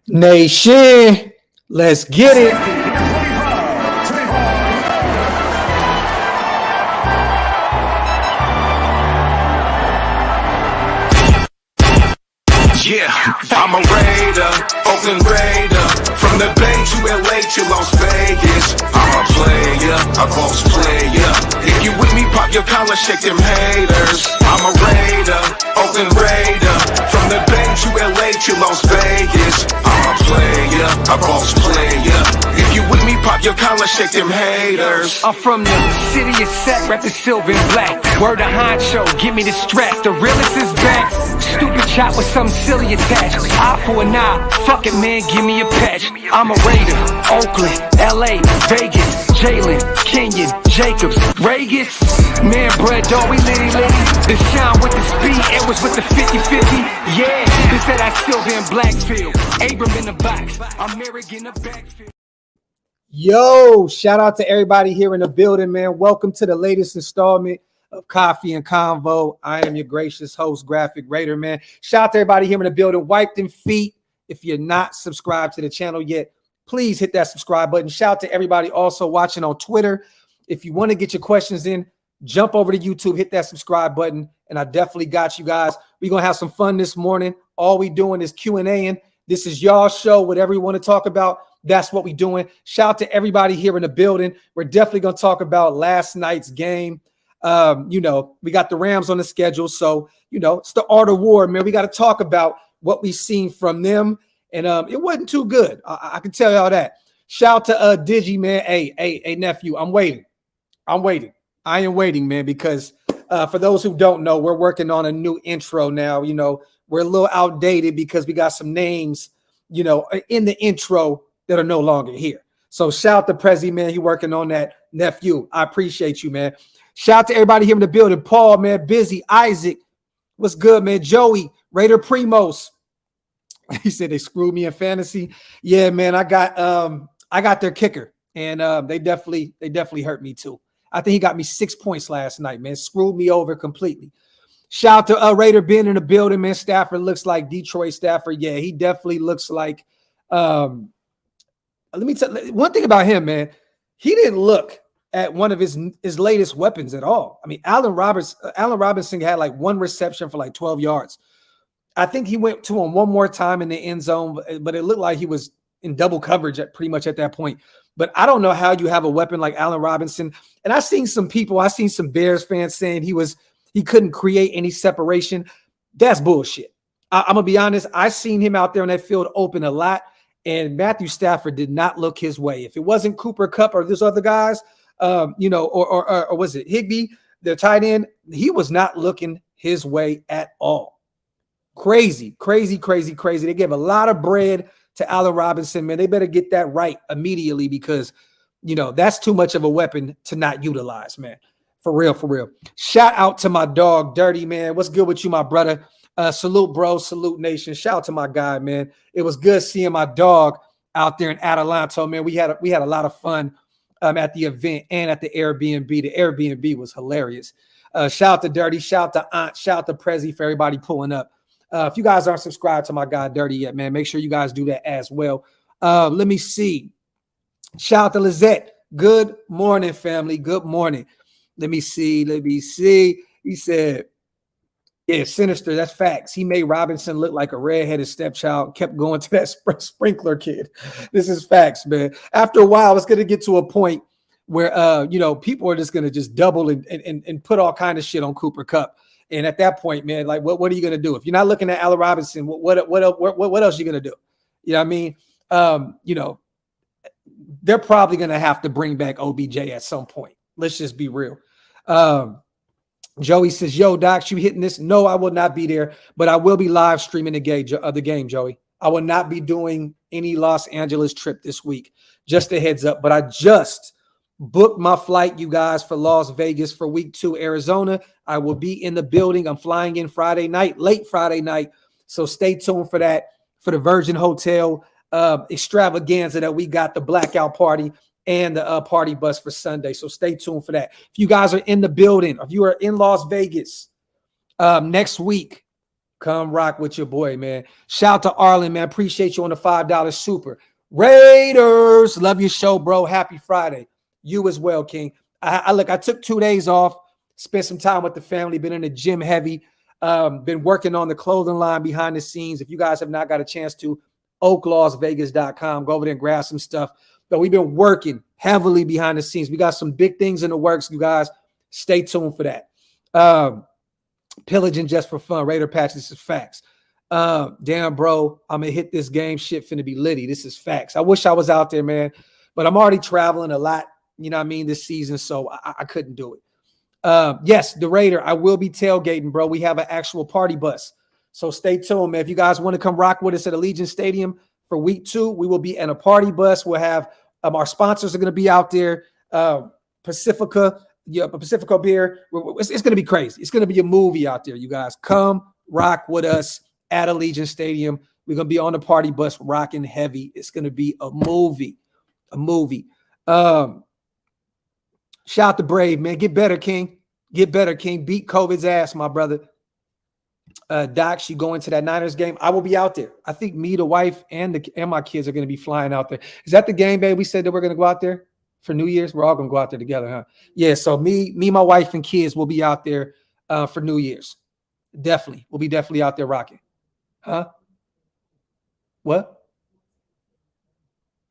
Nation, let's get it. Yeah, I'm a Raider, Oakland Raider. From the Bay to LA to Las Vegas. I'm a player, a boss player. If you with me, pop your collar, shake them haters. I'm a Raider, Oakland Raider. From the Bay to LA to Las Vegas. I'm a player, a boss player. If you with me, pop your collar, shake them haters. I'm from the city of set, rapping silver and black. Word of honcho, give me the strap. The realest is back. Stupid chop with some silly attached. Eye for an eye, fuck it man, give me a patch. I'm a Raider, Oakland, LA, Vegas, Jalen, Kenyon, Jacobs, Vegas. Man, bread, dog, we litty. The shine with the speed, it was with the 50-50. Yeah, this that silver and black field. Abram in the box, I'm Merrick in the backfield. Yo, shout out to everybody here in the building, man. Welcome to the latest installment of Coffee and Convo. I am your gracious host, Graphk Raider, man. Shout out to everybody here in the building. Wipe them feet. If you're not subscribed to the channel yet, please hit that subscribe button. Shout out to everybody also watching on Twitter. If you want to get your questions in, jump over to YouTube, hit that subscribe button, and I definitely got you guys. We're going to have some fun this morning. All we doing is Q&A-ing. This is y'all's show. Whatever you want to talk about, that's what we're doing. Shout out to everybody here in the building. We're definitely going to talk about last night's game. We got the Rams on the schedule. So, it's the art of war, man. We got to talk about what we've seen from them. And it wasn't too good. I can tell y'all that. Shout out to Digi, man. Hey, nephew, I'm waiting. I am waiting, man, because for those who don't know, we're working on a new intro now. We're a little outdated because we got some names, in the intro that are no longer here. So shout out to Prezi, man. He working on that. Nephew, I appreciate you, man. Shout out to everybody here in the building. Paul, man, Busy, Isaac, what's good, man? Joey, Raider Primos. He said they screwed me in fantasy. Yeah, man, I got their kicker, and they definitely hurt me too. I think he got me 6 points last night, man. Screwed me over completely. Shout out to Raider Ben in the building, man. Stafford looks like Detroit Stafford. Yeah, he definitely looks like. Let me tell you one thing about him, man. He didn't look at one of his latest weapons at all. I mean, Allen Robinson had like one reception for like 12 yards. I think he went to him one more time in the end zone, but it looked like he was in double coverage pretty much at that point. But I don't know how you have a weapon like Allen Robinson. And I seen some Bears fans saying he couldn't create any separation. That's bullshit. I'm gonna be honest. I seen him out there on that field open a lot, and Matthew Stafford did not look his way. If it wasn't Cooper Kupp or those other guys, or was it Higbee, the tight end, he was not looking his way at all. Crazy. They gave a lot of bread to Allen Robinson, man. They better get that right immediately because, that's too much of a weapon to not utilize, man. For real. Shout out to my dog, Dirty, man. What's good with you, my brother? Salute, bro. Salute, nation. Shout out to my guy, man. It was good seeing my dog out there in Adelanto, man. We had a lot of fun at the event and at the Airbnb. The Airbnb was hilarious. Shout out to Dirty. Shout out to Aunt. Shout out to Prezi for everybody pulling up. If you guys aren't subscribed to my guy Dirty yet, man, make sure you guys do that as well. Let me see. Shout out to Lizette. Good morning, family. Good morning. Let me see. He said, yeah, sinister. That's facts. He made Robinson look like a redheaded stepchild, kept going to that sprinkler kid. This is facts, man. After a while, it's going to get to a point where, people are just going to just double and put all kind of shit on Cooper Kupp. And at that point, man, like, what are you going to do? If you're not looking at Allen Robinson, what else are you going to do? You know what I mean? They're probably going to have to bring back OBJ at some point. Let's just be real. Joey says, yo, Doc, you hitting this? No, I will not be there, but I will be live streaming the game, Joey. I will not be doing any Los Angeles trip this week. Just a heads up. But I just booked my flight, you guys, for Las Vegas for week 2, Arizona. I will be in the building. I'm flying in Friday night, late Friday night. So stay tuned for that, for the Virgin Hotel extravaganza that we got, the blackout party and the party bus for Sunday. So stay tuned for that. If you guys are in the building, if you are in Las Vegas next week, Come rock with your boy, man. Shout out to Arlen, man. Appreciate you on the $5 super. Raiders, love your show, bro. Happy Friday. You as well, King. I took 2 days off, spent some time with the family, been in the gym heavy, been working on the clothing line behind the scenes. If you guys have not got a chance to, Oaklosvegas.com, go over there and grab some stuff. But we've been working heavily behind the scenes. We got some big things in the works, you guys. Stay tuned for that. Pillaging just for fun. Raider patch, this is facts. Damn, bro, I'm going to hit this game. Shit finna be litty. This is facts. I wish I was out there, man. But I'm already traveling a lot, you know what I mean, this season, so I couldn't do it. Yes, the Raider, I will be tailgating, bro. We have an actual party bus. So stay tuned, man. If you guys want to come rock with us at Allegiant Stadium for week 2, we will be in a party bus. We'll have our sponsors are going to be out there. Pacifica beer. It's going to be crazy. It's going to be a movie out there, you guys. Come rock with us at Allegiant Stadium. We're going to be on the party bus rocking heavy. It's going to be a movie. Shout out to Brave, man. Get better, King. Get better, King. Beat COVID's ass, my brother. Docs, you go into that Niners game. I will be out there. I think me, the wife, and my kids are going to be flying out there. Is that the game, babe? We said that we're going to go out there for New Year's. We're all going to go out there together, huh? Yeah, so me, my wife, and kids will be out there for New Year's. Definitely. We'll be definitely out there rocking. Huh? What?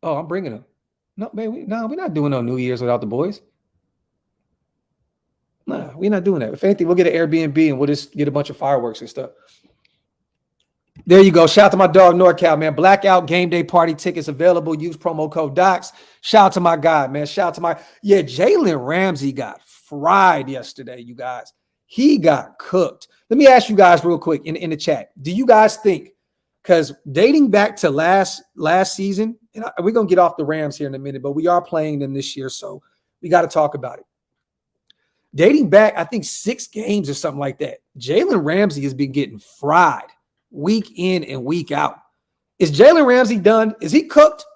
Oh, I'm bringing them. No, babe, we're not doing no New Year's without the boys. Nah, we're not doing that. If anything, we'll get an Airbnb and we'll just get a bunch of fireworks and stuff. There you go. Shout out to my dog, NorCal, man. Blackout game day party tickets available. Use promo code DOX. Shout out to my guy, man. Shout out to Jalen Ramsey got fried yesterday, you guys. He got cooked. Let me ask you guys real quick in the chat. Do you guys think, because dating back to last season, and we're going to get off the Rams here in a minute, but we are playing them this year, so we got to talk about it. Dating back, I think 6 games or something like that, Jalen Ramsey has been getting fried week in and week out. Is Jalen Ramsey done? Is he cooked?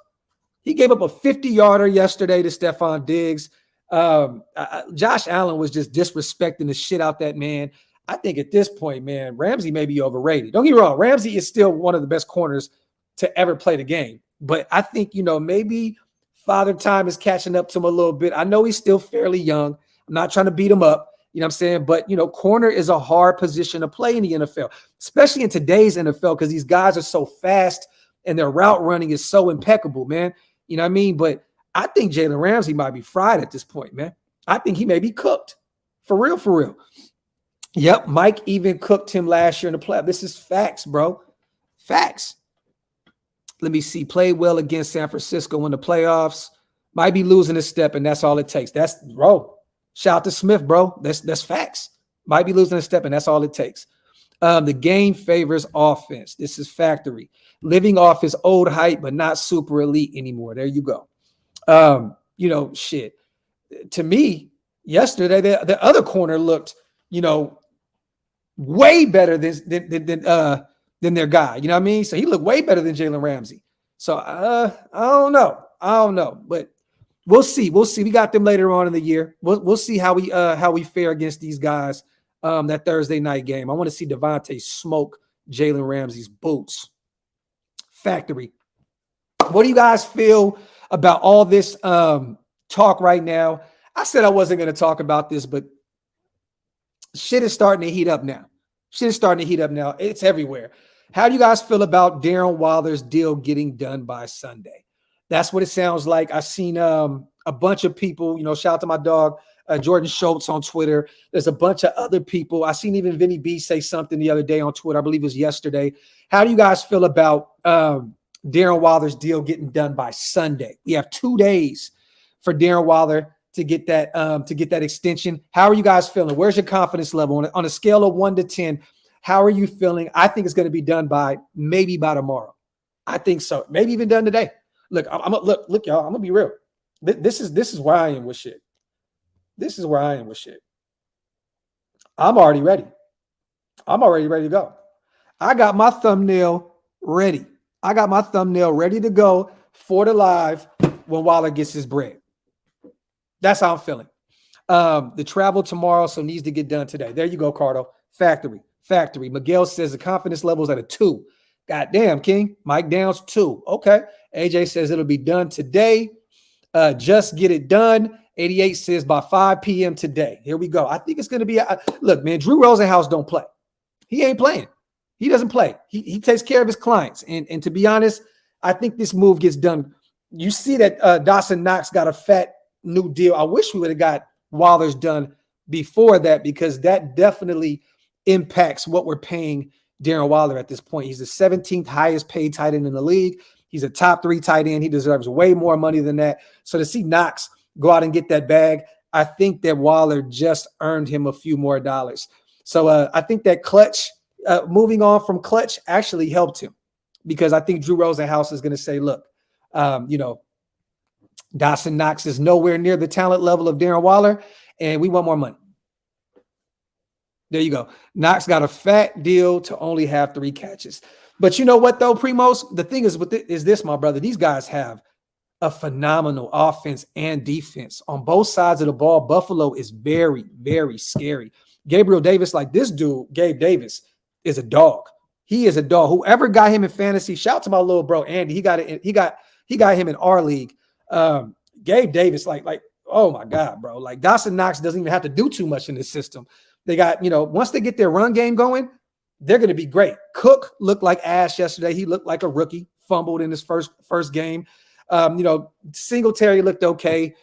He gave up a 50-yarder yesterday to Stephon Diggs. Josh Allen was just disrespecting the shit out that man. I think at this point, man, Ramsey may be overrated. Don't get me wrong. Ramsey is still one of the best corners to ever play the game. But I think, maybe Father Time is catching up to him a little bit. I know he's still fairly young. I'm not trying to beat him up, you know what I'm saying? But, corner is a hard position to play in the NFL, especially in today's NFL, because these guys are so fast and their route running is so impeccable, man. You know what I mean? But I think Jalen Ramsey might be fried at this point, man. I think he may be cooked. For real. Yep, Mike even cooked him last year in the playoff. This is facts, bro. Facts. Let me see. Played well against San Francisco in the playoffs. Might be losing a step, and that's all it takes. That's, bro. Shout out to Smith, bro. That's facts. Might be losing a step, and that's all it takes. The game favors offense. This is factory. Living off his old height, but not super elite anymore. There you go. Shit. To me, yesterday, the other corner looked, way better than their guy. You know what I mean? So he looked way better than Jalen Ramsey. So I don't know. But we'll see. We got them later on in the year. We'll see how we fare against these guys that Thursday night game. I want to see Devontae smoke Jalen Ramsey's boots. Factory. What do you guys feel about all this talk right now? I said I wasn't going to talk about this, but shit is starting to heat up now. It's everywhere. How do you guys feel about Darren Waller's deal getting done by Sunday? That's what it sounds like. I've seen a bunch of people, shout out to my dog, Jordan Schultz on Twitter. There's a bunch of other people. I seen even Vinny B say something the other day on Twitter. I believe it was yesterday. How do you guys feel about Darren Waller's deal getting done by Sunday? We have 2 days for Darren Waller to get that extension. How are you guys feeling? Where's your confidence level on a scale of 1 to 10? How are you feeling? I think it's going to be done by tomorrow. I think so. Maybe even done today. Look, look, y'all. I'm gonna be real. This is where I am with shit. I'm already ready. To go. I got my thumbnail ready. To go for the live when Waller gets his bread. That's how I'm feeling. The travel tomorrow, so needs to get done today. There you go, Cardo. Factory. Factory. Miguel says the confidence level is at a 2. God damn, King. Mike Downs, 2. Okay. AJ says it'll be done today. Just get it done. 88 says by 5 p.m. today. Here we go. I think it's going to be look, man, Drew Rosenhaus don't play. He ain't playing. He doesn't play. He takes care of his clients. And to be honest, I think this move gets done. You see that Dawson Knox got a fat new deal. I wish we would have got Waller's done before that, because that definitely impacts what we're paying Darren Waller at this point. He's the 17th highest paid tight end in the league. He's a top 3 tight end. He deserves way more money than that. So to see Knox go out and get that bag, I think that Waller just earned him a few more dollars. So I think that Clutch, moving on from Clutch, actually helped him, because I think Drew Rosenhaus is going to say, look, Dawson Knox is nowhere near the talent level of Darren Waller, and we want more money. There you go. Knox got a fat deal to only have 3 catches. But you know what, though, Primos? The thing is is this, my brother. These guys have a phenomenal offense and defense on both sides of the ball. Buffalo is very, very scary. Gabriel Davis, like this dude, Gabe Davis, is a dog. He is a dog. Whoever got him in fantasy, shout out to my little bro Andy. He got him in our league. Gabe Davis, like, oh my God, bro. Like Dawson Knox doesn't even have to do too much in this system. They got, once they get their run game going, they're going to be great. Cook looked like ass yesterday. He looked like a rookie, fumbled in his first game. Singletary looked okay.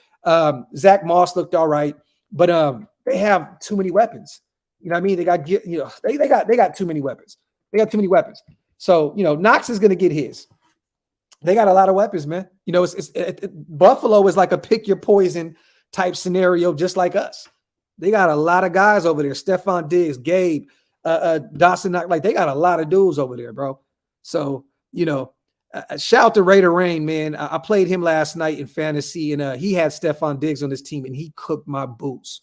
Zach Moss looked all right, but they have too many weapons. You know what I mean? They got too many weapons. They got too many weapons. So, Knox is going to get his. They got a lot of weapons, man. Buffalo is like a pick your poison type scenario, just like us. They got a lot of guys over there. Stephon Diggs, Gabe, Dawson Knox. Like, they got a lot of dudes over there, bro. So, shout out to Raider Rain, man. I played him last night in fantasy, and he had Stephon Diggs on his team, and he cooked my boots.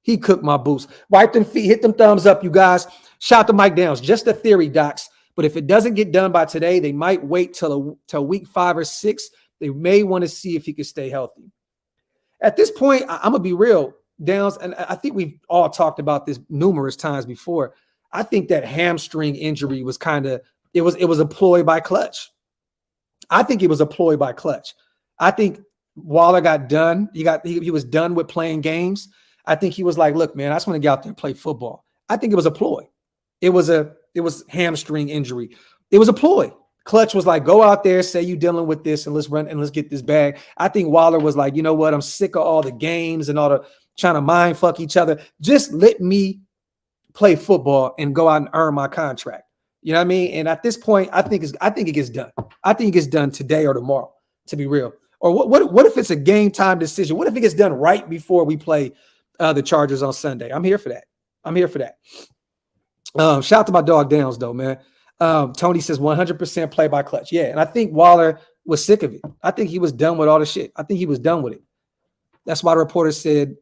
Wipe them feet, hit them thumbs up, you guys. Shout out to Mike Downs. Just a theory, Docs. But if it doesn't get done by today, they might wait till week 5 or 6. They may want to see if he can stay healthy. At this point, I'm going to be real, Downs, and I think we've all talked about this numerous times before. I think that hamstring injury was it was a ploy by Clutch. I think it was a ploy by Clutch. I think Waller got done. He was done with playing games. I think he was like, look, man, I just want to get out there and play football. I think it was a ploy. It was hamstring injury. It was a ploy. Clutch was like, go out there, say you dealing with this, and let's run and let's get this bag. I think Waller was like, you know what? I'm sick of all the games and all the trying to mind fuck each other. Just let me play football and go out and earn my contract. You know what I mean? And at this point, I think it gets done. I think it gets done today or tomorrow, to be real. Or what if it's a game time decision? What if it gets done right before we play the Chargers on Sunday? I'm here for that. Shout out to my dog Downs, though, man. Tony says 100% play by Clutch. Yeah, and I think Waller was sick of it. I think he was done with all the shit. I think he was done with it. That's why the reporter said,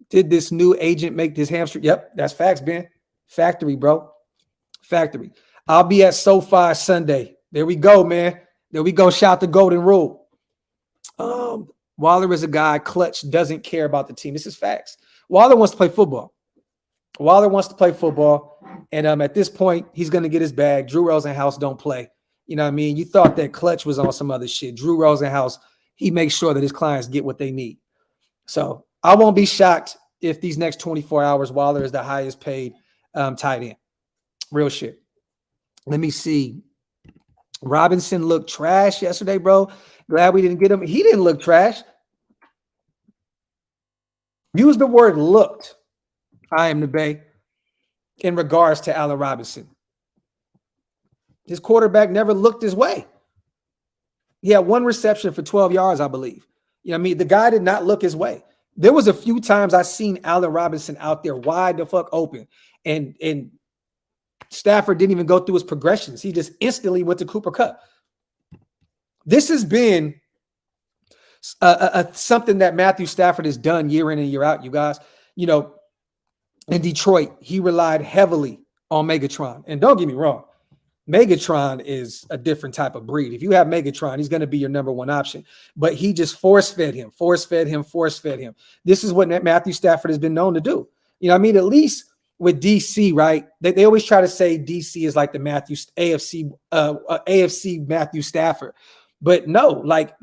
did this new agent make this hamstring? Yep, that's facts, Ben. Factory, bro. Factory. I'll be at SoFi Sunday. There we go, man. There we go. Shout the Golden Rule. Waller is a guy. Clutch doesn't care about the team. This is facts. Waller wants to play football. And at this point, he's going to get his bag. Drew Rosenhaus don't play. You know what I mean? You thought that Clutch was on some other shit. Drew Rosenhaus, he makes sure that his clients get what they need. So I won't be shocked if these next 24 hours, Waller is the highest paid tight end. Real shit. Let me see. Robinson looked trash yesterday, bro. Glad we didn't get him. He didn't look trash. Use the word looked. I am the Bay in regards to Allen Robinson. His quarterback never looked his way. He had 1 reception for 12 yards, I believe. You know what I mean? The guy did not look his way. There was a few times I seen Allen Robinson out there wide the fuck open, and Stafford didn't even go through his progressions. He just instantly went to Cooper Kupp. This has been something that Matthew Stafford has done year in and year out, you guys. In Detroit, he relied heavily on Megatron. And don't get me wrong, Megatron is a different type of breed. If you have Megatron, he's going to be your number 1 option. But he just force-fed him. This is what Matthew Stafford has been known to do. You know what I mean? At least with DC, right? They always try to say DC is like the AFC Matthew Stafford, but no, like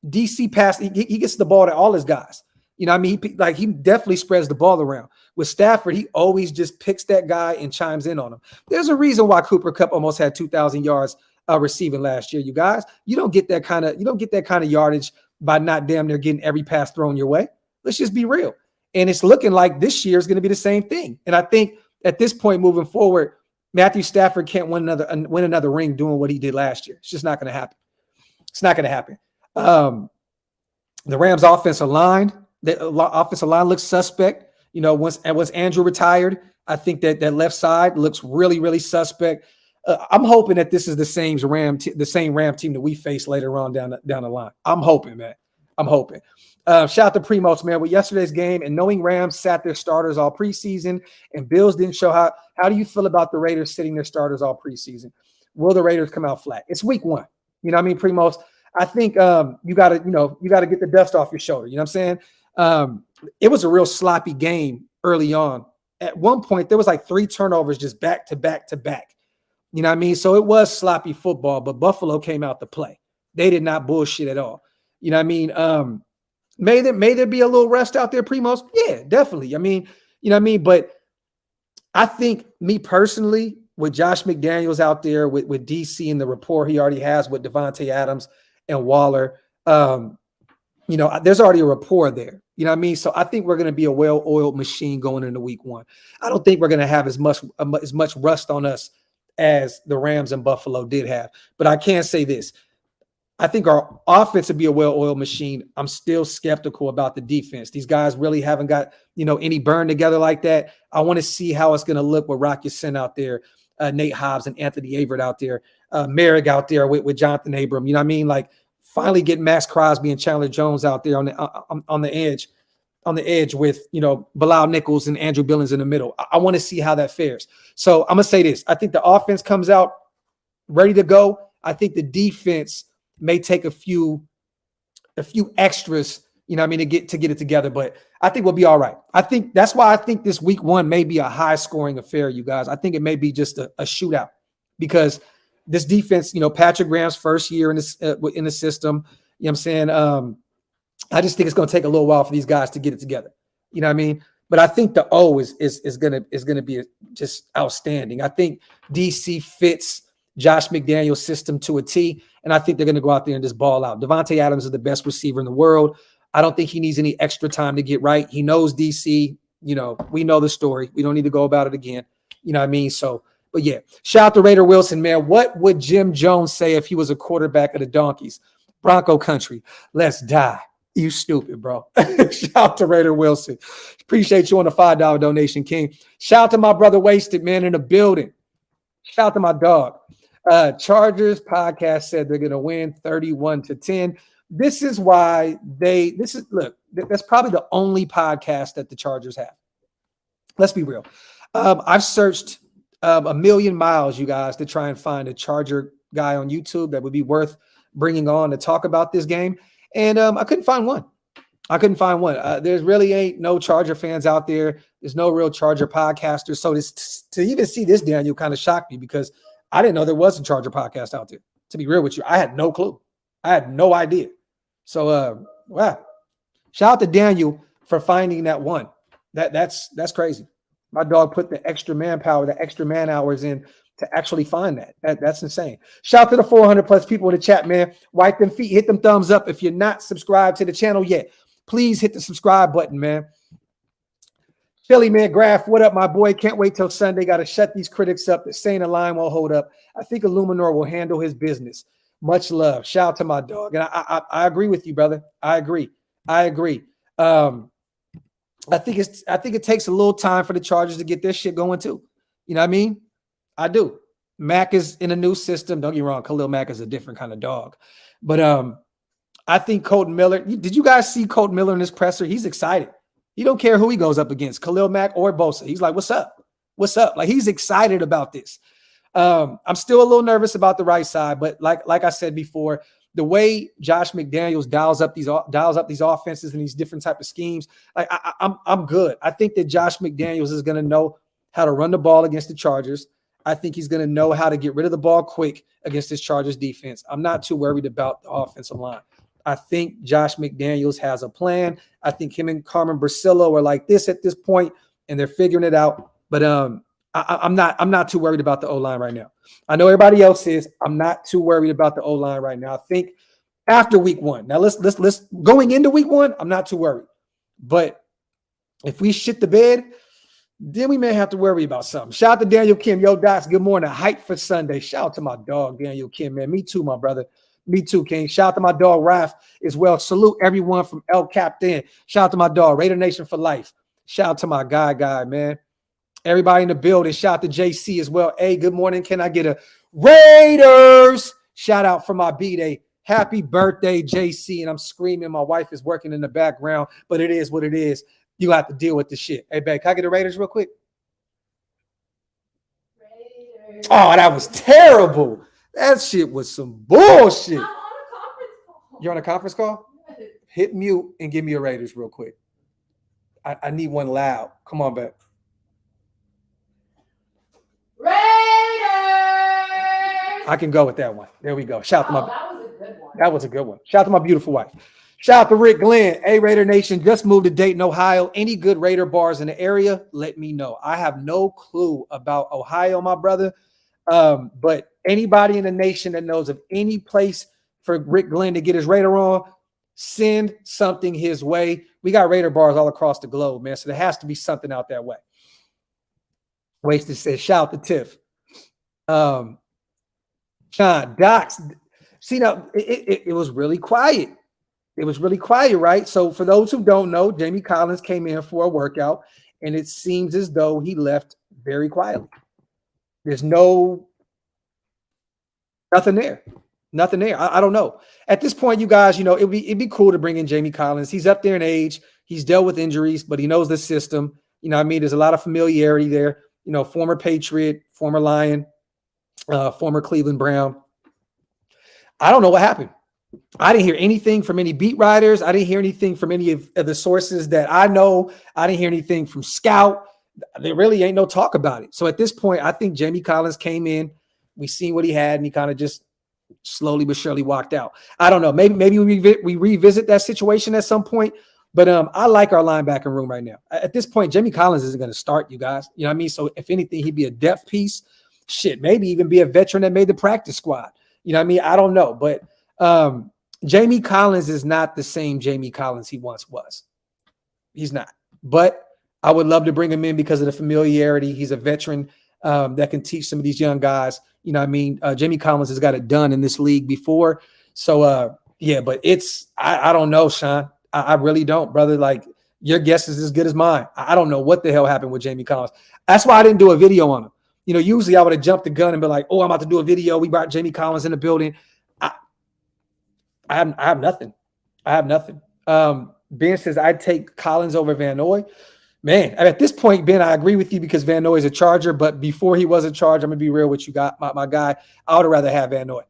DC pass, he gets the ball to all his guys. You know what I mean? He definitely spreads the ball around. With Stafford, he always just picks that guy and chimes in on him. There's a reason why Cooper Kupp almost had 2,000 yards receiving last year. You guys, you don't get that kind of yardage by not damn near getting every pass thrown your way. Let's just be real. And it's looking like this year is going to be the same thing. And I think at this point moving forward, Matthew Stafford can't win another ring doing what he did last year. It's just not going to happen. It's not going to happen. The Rams' offensive line looks suspect. You know, once Andrew retired, I think that left side looks really, really suspect. I'm hoping that this is the same Ram team that we face later on down the line. I'm hoping, man. I'm hoping. Shout out to Primos, man. With yesterday's game and knowing Rams sat their starters all preseason and Bills didn't show how do you feel about the Raiders sitting their starters all preseason? Will the Raiders come out flat? It's week 1. You know what I mean, Primos? I think you gotta get the dust off your shoulder. You know what I'm saying? It was a real sloppy game early on. At one point, there was like 3 turnovers just back to back to back. You know what I mean? So it was sloppy football, but Buffalo came out to play. They did not bullshit at all. You know what I mean? May there be a little rest out there, Primos? Yeah, definitely. I mean, you know what I mean? But I think me personally, with Josh McDaniels out there, with DC and the rapport he already has with Devontae Adams and Waller, you know, there's already a rapport there. You know what I mean? So I think we're going to be a well-oiled machine going into week 1. I don't think we're going to have as much rust on us as the Rams and Buffalo did have. But I can say this. I think our offense would be a well-oiled machine. I'm still skeptical about the defense. These guys really haven't got, you know, any burn together like that. I want to see how it's going to look with Rock Ya-Sin out there, Nate Hobbs and Anthony Averett out there, Merrick out there with Jonathan Abram. You know what I mean? Like finally getting Max Crosby and Chandler Jones out there on the edge with, you know, Bilal Nichols and Andrew Billings in the middle. I want to see how that fares. So I'm going to say this. I think the offense comes out ready to go. I think the defense may take a few extras, you know what I mean, to get it together, but I think we'll be all right. I think that's why I think this week 1 may be a high scoring affair, you guys. I think it may be just a shootout because this defense, you know, Patrick Graham's first year in the system, you know what I'm saying? I just think it's going to take a little while for these guys to get it together. You know what I mean? But I think the O is going to be just outstanding. I think DC fits Josh McDaniel's system to a T, and I think they're going to go out there and just ball out. Devontae Adams is the best receiver in the world. I don't think he needs any extra time to get right. He knows DC. You know, we know the story. We don't need to go about it again. You know what I mean? So, but yeah, shout out to Raider Wilson, man. What would Jim Jones say if he was a quarterback of the Donkeys? Bronco country, let's die. You stupid, bro. Shout out to Raider Wilson. Appreciate you on the $5 donation, King. Shout out to my brother Wasted, man, in the building. Shout out to my dog. Chargers podcast said they're going to win 31-10. This is why that's probably the only podcast that the Chargers have. Let's be real. I've searched a million miles, you guys, to try and find a Charger guy on YouTube that would be worth bringing on to talk about this game. And I couldn't find one. There's really ain't no Charger fans out there. There's no real Charger podcasters. So to even see this, Daniel, kind of shocked me because I didn't know there was a Charger podcast out there. To be real with you, I had no clue. I had no idea. So, wow. Shout out to Daniel for finding that one. That's crazy. My dog put the extra manpower, the extra man hours in to actually find that. That's insane. Shout out to the 400 plus people in the chat, man. Wipe them feet, hit them thumbs up. If you're not subscribed to the channel yet, please hit the subscribe button, man. Philly, man, Graphk, what up, my boy? Can't wait till Sunday. Got to shut these critics up. The saying the line won't hold up. I think Illuminor will handle his business. Much love. Shout out to my dog. And I agree with you, brother. I agree. I think it takes a little time for the Chargers to get this shit going too. You know what I mean? I do. Mac is in a new system. Don't get me wrong. Khalil Mack is a different kind of dog. But I think Colton Miller. Did you guys see Colton Miller in this presser? He's excited. He don't care who he goes up against, Khalil Mack or Bosa. He's like, what's up? What's up? Like, he's excited about this. I'm still a little nervous about the right side, but like I said before, the way Josh McDaniels dials up these offenses and these different type of schemes, like I'm good. I think that Josh McDaniels is going to know how to run the ball against the Chargers. I think he's going to know how to get rid of the ball quick against this Chargers defense. I'm not too worried about the offensive line. I think Josh McDaniels has a plan. I think him and Carmen Brasillo are like this at this point, and they're figuring it out. But I'm not too worried about the O-line right now. I know everybody else is. I'm not too worried about the O-line right now. I think after week one. Now let's going into week one, I'm not too worried. But if we shit the bed, then we may have to worry about something. Shout out to Daniel Kim. Yo, Docs, good morning. Hype for Sunday. Shout out to my dog, Daniel Kim, man. Me too, my brother. Me too, King. Shout out to my dog, Raph, as well. Salute everyone from El Captain. Shout out to my dog, Raider Nation for life. Shout out to my guy, man. Everybody in the building. Shout out to JC as well. Hey, good morning. Can I get a Raiders? Shout out for my B-Day. Happy birthday, JC. And I'm screaming. My wife is working in the background, but it is what it is. You have to deal with the shit. Hey, babe, can I get the Raiders real quick? Raiders. Oh, that was terrible. That shit was some bullshit. I'm on a conference call. You're on a conference call? Yes. Hit mute and give me a Raiders real quick. I need one loud. Come on, babe. Raiders. I can go with that one. There we go. Shout out to my. That was a good one. That was a good one. Shout out to my beautiful wife. Shout out to Rick Glenn. Hey, Raider Nation, just moved to Dayton, Ohio. Any good Raider bars in the area? Let me know. I have no clue about Ohio, my brother. But anybody in the nation that knows of any place for Rick Glenn to get his Raider on, send something his way. We got Raider bars all across the globe, man. So there has to be something out that way. Wasted says, shout out to Tiff. Sean, Docs. See, now it was really quiet. It was really quiet, right? So for those who don't know, Jamie Collins came in for a workout, and it seems as though he left very quietly. There's nothing there. Nothing there. I don't know. At this point, you guys, you know, it'd be cool to bring in Jamie Collins. He's up there in age. He's dealt with injuries, but he knows the system. You know what I mean? There's a lot of familiarity there. You know, former Patriot, former Lion, former Cleveland Brown. I don't know what happened. I didn't hear anything from any beat writers. I didn't hear anything from any of the sources that I know. I didn't hear anything from Scout. There really ain't no talk about it. So at this point, I think Jamie Collins came in. We seen what he had, and he kind of just slowly but surely walked out. I don't know. Maybe we revisit that situation at some point. But I like our linebacker room right now. At this point, Jamie Collins isn't going to start, you guys. You know what I mean? So if anything, he'd be a depth piece. Shit, maybe even be a veteran that made the practice squad. You know what I mean? I don't know. But Jamie Collins is not the same Jamie Collins he once was. He's not. But I would love to bring him in because of the familiarity. He's a veteran that can teach some of these young guys. You know what I mean? Jamie Collins has got it done in this league before. So, yeah, but I don't know, Sean. I really don't, brother. Like, your guess is as good as mine. I don't know what the hell happened with Jamie Collins. That's why I didn't do a video on him. You know, usually I would have jumped the gun and be like, oh, I'm about to do a video. We brought Jamie Collins in the building. I have nothing. I have nothing. Ben says, I'd take Collins over Van Noy. Man, at this point, Ben, I agree with you because Van Noy is a Charger, but before he was a Charger, I'm going to be real with you, my guy. I would rather have Van Noy.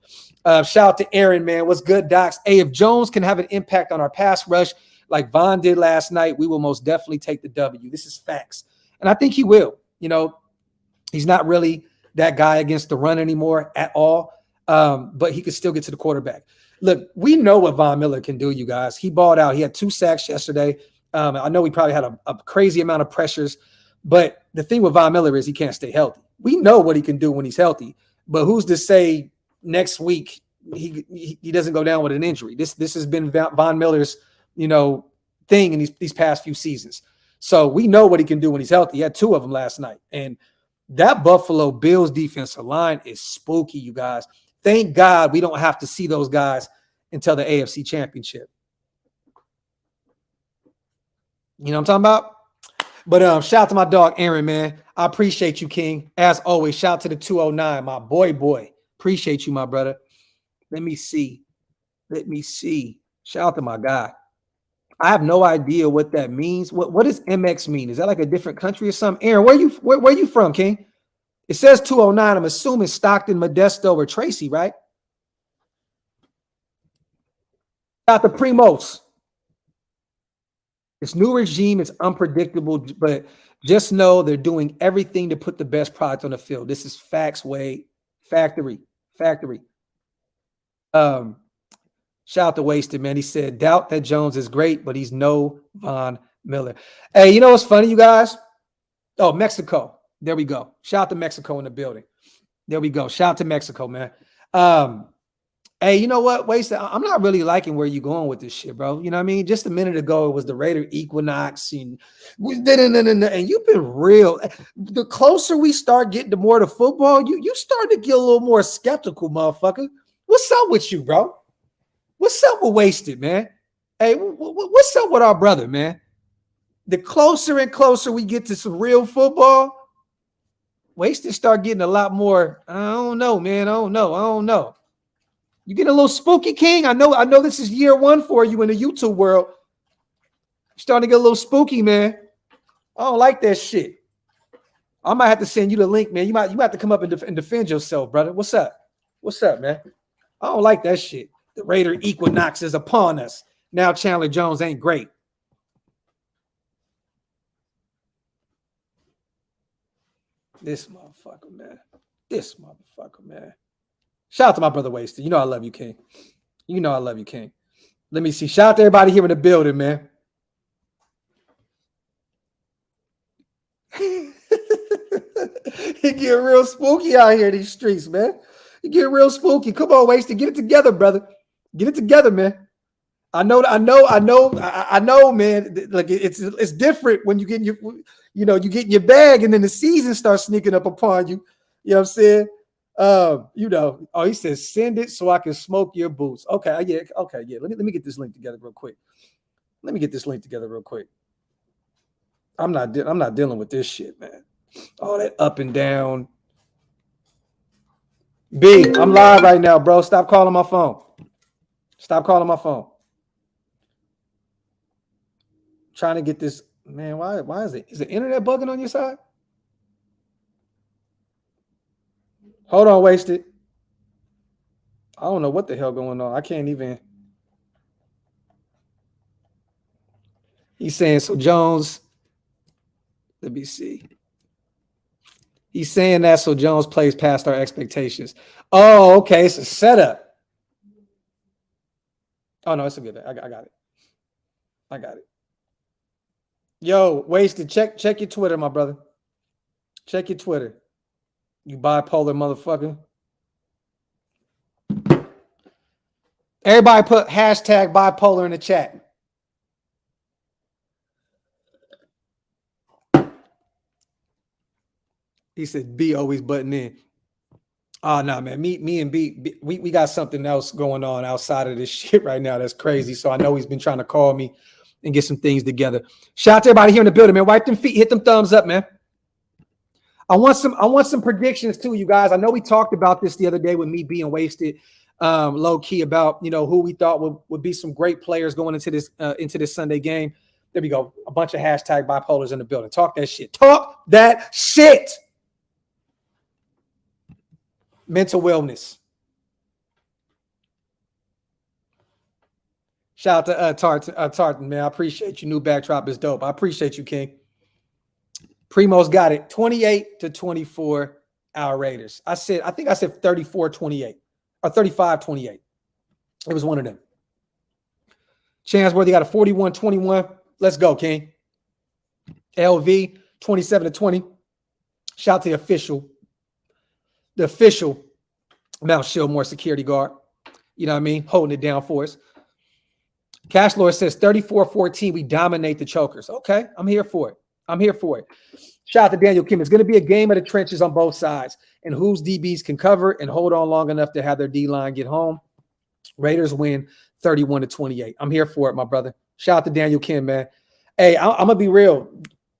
Shout out to Aaron, man. What's good, Docs? Hey, if Jones can have an impact on our pass rush like Von did last night, we will most definitely take the W. This is facts. And I think he will. You know, he's not really that guy against the run anymore at all, but he could still get to the quarterback. Look, we know what Von Miller can do, you guys. He balled out. He had 2 sacks yesterday. I know he probably had a crazy amount of pressures, but the thing with Von Miller is he can't stay healthy. We know what he can do when he's healthy, but who's to say next week he doesn't go down with an injury? This has been Von Miller's, you know, thing in these past few seasons. So we know what he can do when he's healthy. He had 2 of them last night, and that Buffalo Bills defensive line is spooky, you guys. Thank God we don't have to see those guys until the AFC Championship. You know what I'm talking about? But shout out to my dog, Aaron, man. I appreciate you, King. As always, shout out to the 209, my boy. Appreciate you, my brother. Let me see. Shout out to my guy. I have no idea what that means. What does MX mean? Is that like a different country or something? Aaron, where you from, King? It says 209. I'm assuming Stockton, Modesto, or Tracy, right? Shout out to Primos. This new regime is unpredictable, but Just know they're doing everything to put the best product on the field. This is facts, Wade. Factory. Shout out to Wasted, man. He said, doubt that Jones is great, but he's no Von Miller. Hey, you know what's funny, you guys? Oh, Mexico. There we go. Shout out to Mexico in the building. There we go. Shout out to Mexico, man. Hey, you know what, Wasted? I'm not really liking where you're going with this shit, bro. You know what I mean? Just a minute ago, it was the Raider Equinox, and you've been real. The closer we start getting to more to football, you start to get a little more skeptical, motherfucker. What's up with you, bro? What's up with Wasted, man? Hey, what's up with our brother, man? The closer and closer we get to some real football, Wasted start getting a lot more. I don't know, man. I don't know. You get a little spooky, King. I know this is year one for you in the YouTube world. You're starting to get a little spooky, man. I don't like that shit. I might have to send you the link, man. You might have to come up and defend yourself, brother. What's up? What's up, man? I don't like that shit. The Raider Equinox is upon us. Now Chandler Jones ain't great. This motherfucker, man. Shout out to my brother Wasted. You know I love you, King. Let me see. Shout out to everybody here in the building, man. It get real spooky out here in these streets, man. You get real spooky. Come on, Wasted. Get it together, brother. Get it together, man. I know, man. Like it's different when you get you get in your bag and then the season starts sneaking up upon you. You know what I'm saying? He says, send it so I can smoke your boots. Okay, yeah. Let me get this link together real quick. I'm not dealing with this shit, man. All that up and down. B, I'm live right now, bro. Stop calling my phone. Trying to get this, man. Why is the internet bugging on your side? Hold on, Wasted. I don't know what the hell going on. I can't even. He's saying, so Jones, let me see. He's saying that so Jones plays past our expectations. Oh, okay. It's a setup. Oh, no, it's a good day. I got it. Yo, Wasted, check your Twitter, my brother. Check your Twitter. You bipolar motherfucker. Everybody put hashtag bipolar in the chat. He said B always butting in. Oh, no, man. Me and B, we got something else going on outside of this shit right now that's crazy. So I know he's been trying to call me and get some things together. Shout out to everybody here in the building, man. Wipe them feet, hit them thumbs up, man. I want some predictions too, you guys. I know we talked about this the other day with me being Wasted, low key about who we thought would be some great players going into this Sunday game. There we go. A bunch of hashtag bipolars in the building. Talk that shit. Mental wellness. Shout out to Tartan, man. I appreciate you. New backdrop is dope. I appreciate you, King. Primo's got it. 28-24 our Raiders. I think I said 34-28 or 35-28. It was one of them. Chansworthy got a 41-21. Let's go, King. LV 27-20. Shout out to the official Mount Shillmore security guard. You know what I mean? Holding it down for us. Cash Lord says 34-14. We dominate the chokers. Okay, I'm here for it. Shout out to Daniel Kim. It's going to be a game of the trenches on both sides, and whose DBs can cover and hold on long enough to have their D-line get home. Raiders win 31-28. I'm here for it, my brother. Shout out to Daniel Kim, man. Hey, I'm going to be real.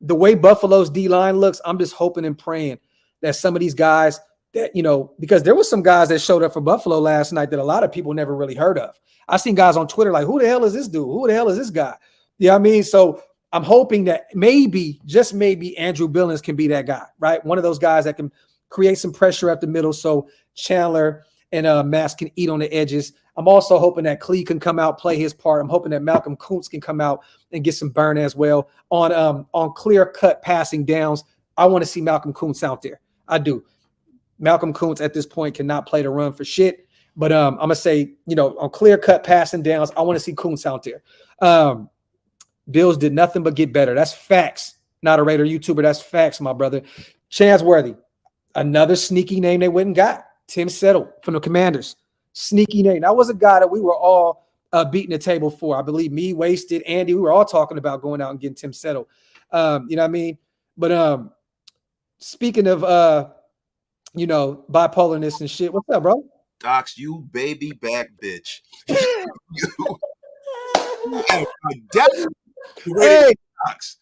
The way Buffalo's D-line looks, I'm just hoping and praying that some of these guys that, because there was some guys that showed up for Buffalo last night that a lot of people never really heard of. I seen guys on Twitter like, who the hell is this dude? Who the hell is this guy? You know what I mean? So I'm hoping that maybe, just maybe, Andrew Billings can be that guy, right? One of those guys that can create some pressure at the middle so Chandler and Max can eat on the edges. I'm also hoping that Clee can come out, play his part. I'm hoping that Malcolm Kuntz can come out and get some burn as well on clear-cut passing downs. I want to see Malcolm Kuntz out there. I do. Malcolm Kuntz at this point cannot play the run for shit. But I'm going to say, on clear-cut passing downs, I want to see Kuntz out there. Bills did nothing but get better. That's facts. Not a Raider YouTuber. That's facts, my brother. Chansworthy, another sneaky name they went and got. Tim Settle from the Commanders. Sneaky name. That was a guy that we were all beating the table for. I believe me, Wasted, Andy, we were all talking about going out and getting Tim Settle. You know what I mean? But speaking of, bipolarness and shit, what's up, bro? Dox, you baby back bitch. Hey, Dox.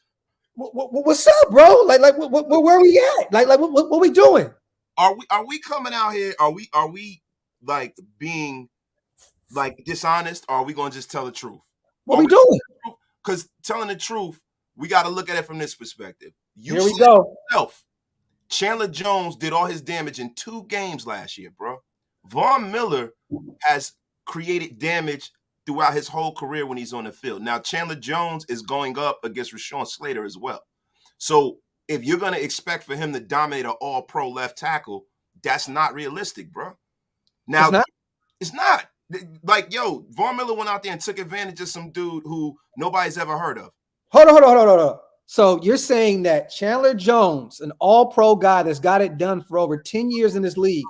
What's up, bro? Like, where we at? Like, what we doing? Are we coming out here? Are we like being like dishonest? Or are we gonna just tell the truth? What we doing? Because telling the truth, we got to look at it from this perspective. Here we go. Yourself, Chandler Jones did all his damage in 2 games last year, bro. Von Miller has created damage throughout his whole career when he's on the field. Now, Chandler Jones is going up against Rashawn Slater as well. So if you're going to expect for him to dominate an all-pro left tackle, that's not realistic, bro. Now, it's not. Like, Von Miller went out there and took advantage of some dude who nobody's ever heard of. Hold on. So you're saying that Chandler Jones, an all-pro guy that's got it done for over 10 years in this league,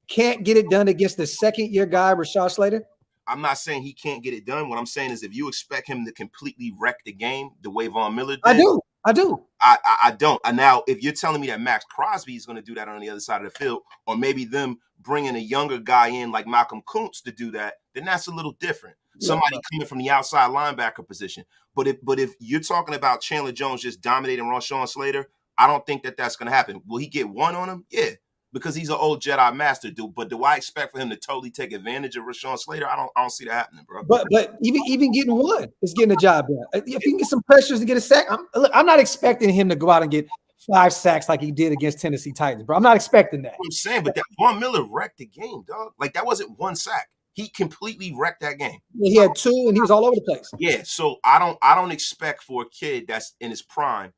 can't get it done against the second-year guy, Rashawn Slater? I'm not saying he can't get it done. What I'm saying is if you expect him to completely wreck the game the way Von Miller did. I do. I don't. And now, if you're telling me that Max Crosby is going to do that on the other side of the field, or maybe them bringing a younger guy in like Malcolm Kuntz to do that, then that's a little different. Somebody coming from the outside linebacker position. But if you're talking about Chandler Jones just dominating Rashawn Slater, I don't think that's going to happen. Will he get one on him? Yeah. Because he's an old Jedi Master dude, but do I expect for him to totally take advantage of Rashawn Slater? I don't see that happening, bro. But even getting one is getting the job done. If he can get some pressures to get a sack, I'm not expecting him to go out and get 5 sacks like he did against Tennessee Titans, bro. I'm not expecting that. I'm saying, but that Von Miller wrecked the game, dog. Like that wasn't 1 sack. He completely wrecked that game. He had 2, and he was all over the place. Yeah, so I don't expect for a kid that's in his prime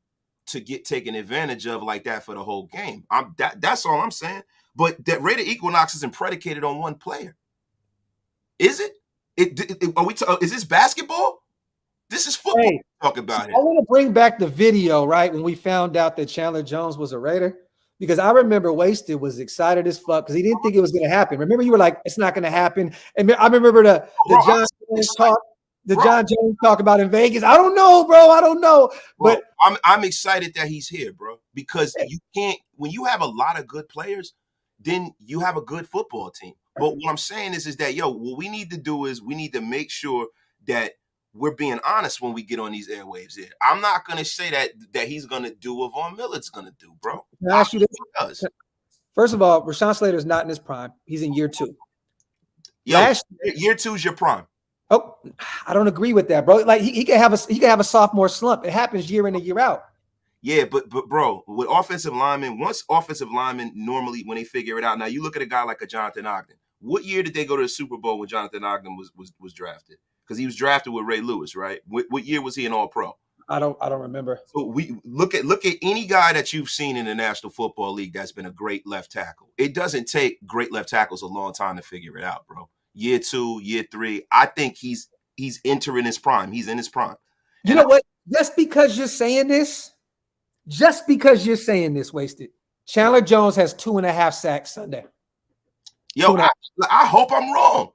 to get taken advantage of like that for the whole game. That's all I'm saying. But that Raider Equinox isn't predicated on one player. Is it? Is this basketball? This is football. Hey, talk about it. I want to bring back the video, right, when we found out that Chandler Jones was a Raider, because I remember Wasted was excited as fuck because he didn't think it was going to happen. Remember, you were like, it's not going to happen. And I remember the John Jones talk. John Jones talk about in Vegas. I don't know, bro. I don't know. Bro, but I'm excited that he's here, bro, because you can't – when you have a lot of good players, then you have a good football team. But what I'm saying is that, what we need to do is we need to make sure that we're being honest when we get on these airwaves here. I'm not going to say that he's going to do what Von Miller's going to do, bro. Can I ask you this? First of all, Rashawn Slater is not in his prime. He's in year 2. Year 2 is your prime. Oh, I don't agree with that, bro. Like he can have a sophomore slump. It happens year in and year out. Yeah, but bro, with offensive linemen, once offensive linemen normally when they figure it out. Now you look at a guy like a Jonathan Ogden. What year did they go to the Super Bowl when Jonathan Ogden was drafted? Because he was drafted with Ray Lewis, right? What year was he an All-Pro? I don't remember. So we look at any guy that you've seen in the National Football League that's been a great left tackle. It doesn't take great left tackles a long time to figure it out, bro. Year 2, year 3, I think he's entering his prime. He's in his prime. You know what? Just because you're saying this, Wasted. Chandler Jones has 2.5 sacks Sunday. Yo, I hope I'm wrong.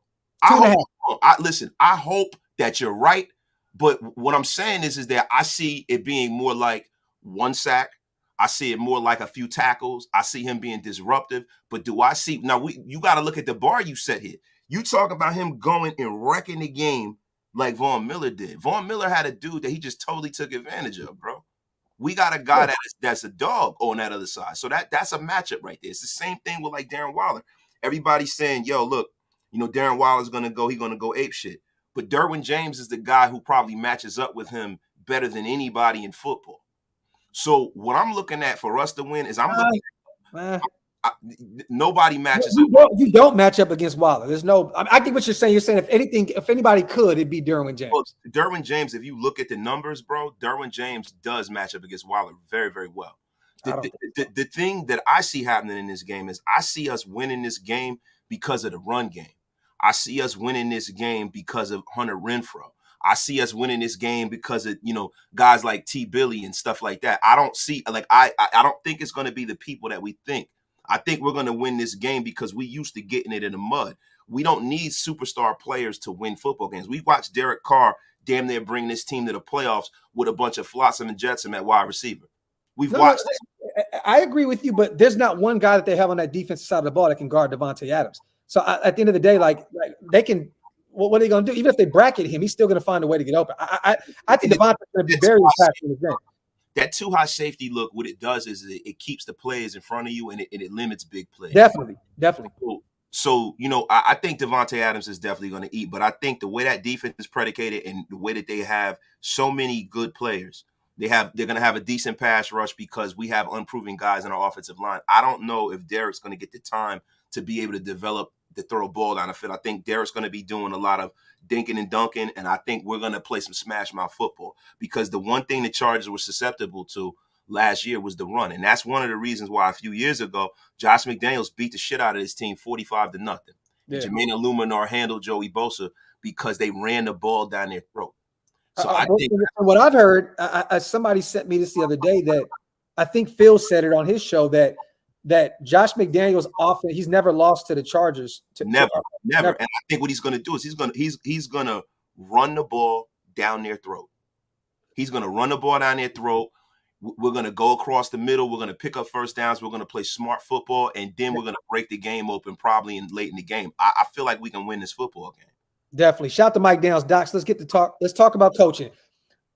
Listen, I hope that you're right. But what I'm saying is that I see it being more like 1 sack. I see it more like a few tackles. I see him being disruptive. But do I see now? You got to look at the bar you set here. You talk about him going and wrecking the game like Von Miller did. Von Miller had a dude that he just totally took advantage of, bro. We got a guy that's a dog on that other side. So that's a matchup right there. It's the same thing with like Darren Waller. Everybody's saying, yo, look, Darren Waller's going to go ape shit. But Derwin James is the guy who probably matches up with him better than anybody in football. So what I'm looking at for us to win is I'm nobody matches up. You don't match up against Waller. There's no. I think what you're saying. You're saying if anybody could, it'd be Derwin James. Well, Derwin James. If you look at the numbers, bro, Derwin James does match up against Waller very, very well. The thing that I see happening in this game is I see us winning this game because of the run game. I see us winning this game because of Hunter Renfrow. I see us winning this game because of, guys like T. Billy and stuff like that. I don't see, I don't think it's going to be the people that we think. I think we're going to win this game because we used to getting it in the mud. We don't need superstar players to win football games. We watched Derek Carr damn near bring this team to the playoffs with a bunch of flotsam and jetsam at wide receiver. We've watched this. I agree with you, but there's not one guy that they have on that defensive side of the ball that can guard Devontae Adams. So at the end of the day, like they can. What are they going to do? Even if they bracket him, he's still going to find a way to get open. I think Devontae's going to be very impactful in this game. That too high safety look, what it does is it keeps the players in front of you and it limits big plays. Definitely. So I think Devontae Adams is definitely going to eat, but I think the way that defense is predicated and the way that they have so many good players, they're going to have a decent pass rush because we have unproven guys in our offensive line. I don't know if Derek's going to get the time to be able to develop to throw a ball down the field. I think Derek's going to be doing a lot of dinking and dunking, and I think we're going to play some smash mouth football because the one thing the Chargers were susceptible to last year was the run, and that's one of the reasons why a few years ago Josh McDaniels beat the shit out of his team 45-0. Yeah. Jermaine Illuminor handled Joey Bosa because they ran the ball down their throat. So I think what I've heard, somebody sent me this the other day that I think Phil said it on his show that Josh McDaniels offense, he's never lost to the Chargers. Never. And I think what he's going to do is he's going to run the ball down their throat. He's going to run the ball down their throat. We're going to go across the middle. We're going to pick up first downs. We're going to play smart football, and then we're going to break the game open probably late in the game. I feel like we can win this football game. Definitely. Shout to Mike Downs. Docs, let's talk about coaching.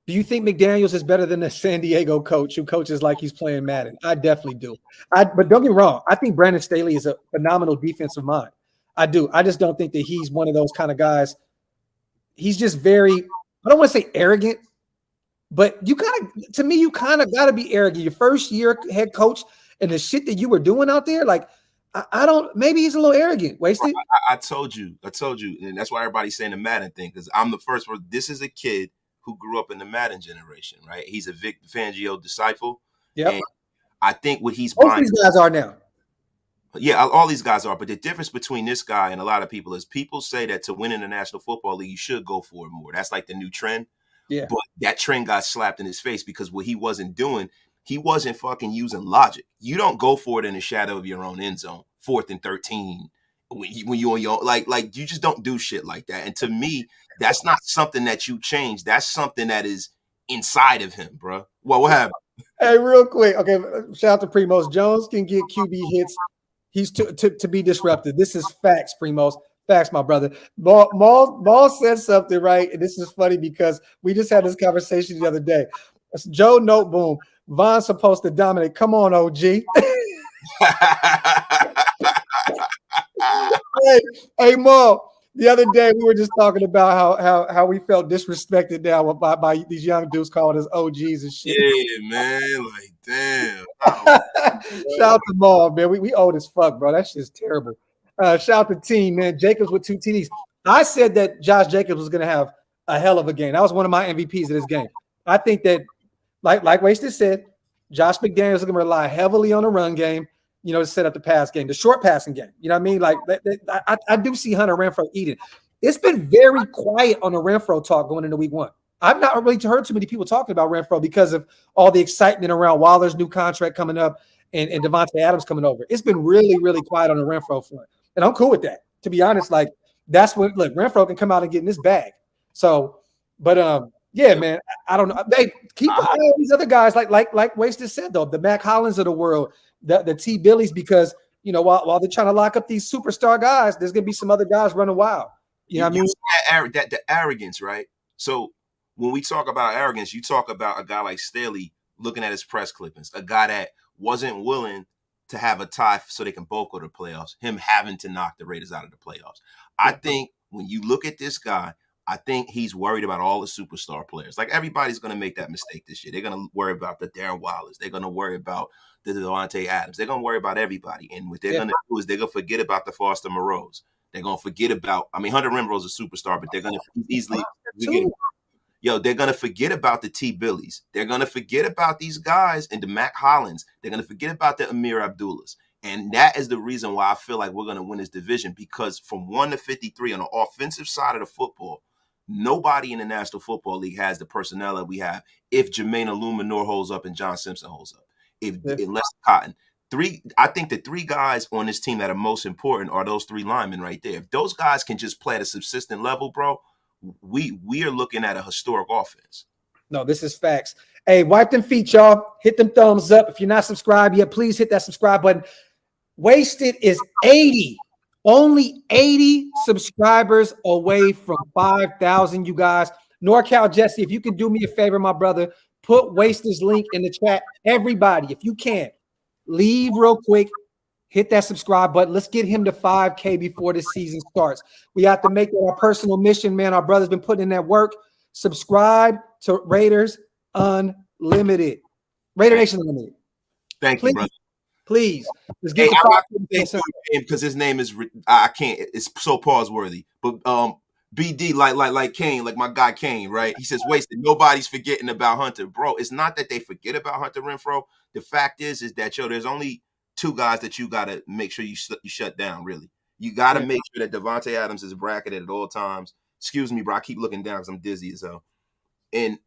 Do you think McDaniels is better than the San Diego coach who coaches like he's playing Madden? I definitely do. But don't get me wrong. I think Brandon Staley is a phenomenal defensive mind. I do. I just don't think that he's one of those kind of guys. He's just very, I don't want to say arrogant, but you kind of got to be arrogant. Your first year head coach and the shit that you were doing out there, like, maybe he's a little arrogant. Wasted. I told you. And that's why everybody's saying the Madden thing, because I'm the first one. This is a kid who grew up in the Madden generation, right? He's a Vic Fangio disciple. Yeah. I think what he's buying. These guys are now. Yeah, all these guys are. But the difference between this guy and a lot of people is people say that to win in the National Football League, you should go for it more. That's like the new trend. Yeah. But that trend got slapped in his face because what he wasn't doing, he wasn't fucking using logic. You don't go for it in the shadow of your own end zone, 4th and 13. When you on your like you just don't do shit like that. And to me, that's not something that you change. That's something that is inside of him, bro. Well, what happened? Hey, real quick. Okay, shout out to Primos. Jones can get QB hits. He's to be disrupted. This is facts, Primos. Facts, my brother. Maul said something, right? And this is funny because we just had this conversation the other day. Joe Noteboom. Von's supposed to dominate. Come on, OG. Hey, Mo, the other day we were just talking about how we felt disrespected now by these young dudes calling us OGs and shit. Yeah, man, like, damn. Shout out to Mo, man. We old as fuck, bro. That shit's terrible. Shout out to team, man. Jacobs with 2 TDs. I said that Josh Jacobs was going to have a hell of a game. That was one of my MVPs of this game. I think that, like Wasted said, Josh McDaniels is going to rely heavily on the run game, to set up the pass game, the short passing game. You know what I mean? Like, I do see Hunter Renfrow eating. It's been very quiet on the Renfrow talk going into week 1. I've not really heard too many people talking about Renfrow because of all the excitement around Waller's new contract coming up and Devontae Adams coming over. It's been really, really quiet on the Renfrow front. And I'm cool with that. To be honest, like, that's when, look, Renfrow can come out and get in this bag. So, but, yeah, man, I don't know. Hey, keep an eye on these other guys, like Wasted said, though, the Mac Hollins of the world, the T. Billies, because, while they're trying to lock up these superstar guys, there's going to be some other guys running wild. You know what I mean? The arrogance, right? So when we talk about arrogance, you talk about a guy like Staley looking at his press clippings, a guy that wasn't willing to have a tie so they can both go to the playoffs, him having to knock the Raiders out of the playoffs. I think when you look at this guy, I think he's worried about all the superstar players. Like, everybody's going to make that mistake this year. They're going to worry about the Darren Wallers. They're going to worry about the Devontae Adams. They're going to worry about everybody. And what they're going to do is they're going to forget about the Foster Moreaus. They're going to forget about, I mean, Hunter Renfro's a superstar, but they're going to easily they're going to forget about the T. Billies. They're going to forget about these guys and the Mac Hollins. They're going to forget about the Amir Abdullahs. And that is the reason why I feel like we're going to win this division, because from 1 to 53 on the offensive side of the football, nobody in the National Football League has the personnel that we have if Jermaine Illuminor holds up and John Simpson holds up. Unless Cotton. I think the 3 guys on this team that are most important are those 3 linemen right there. If those guys can just play at a subsistent level, bro, we are looking at a historic offense. No, this is facts. Hey, wipe them feet, y'all. Hit them thumbs up. If you're not subscribed yet, please hit that subscribe button. Wasted is 80. Only 80 subscribers away from 5,000, you guys. NorCal Jesse, if you can do me a favor, my brother, put Wasted's link in the chat. Everybody, if you can, leave real quick. Hit that subscribe button. Let's get him to 5K before the season starts. We have to make it our personal mission, man. Our brother's been putting in that work. Subscribe to Raiders Unlimited. Raider Nation Unlimited. Thank you, brother. Please. Let's get because his name is, I can't, it's so pause worthy. But BD, like Kane, like my guy Kane, right? He says, Wasted, nobody's forgetting about Hunter. Bro, it's not that they forget about Hunter Renfrow. The fact is that, there's only 2 guys that you got to make sure you shut down, really. You got to make sure that Devontae Adams is bracketed at all times. Excuse me, bro. I keep looking down because I'm dizzy as hell. And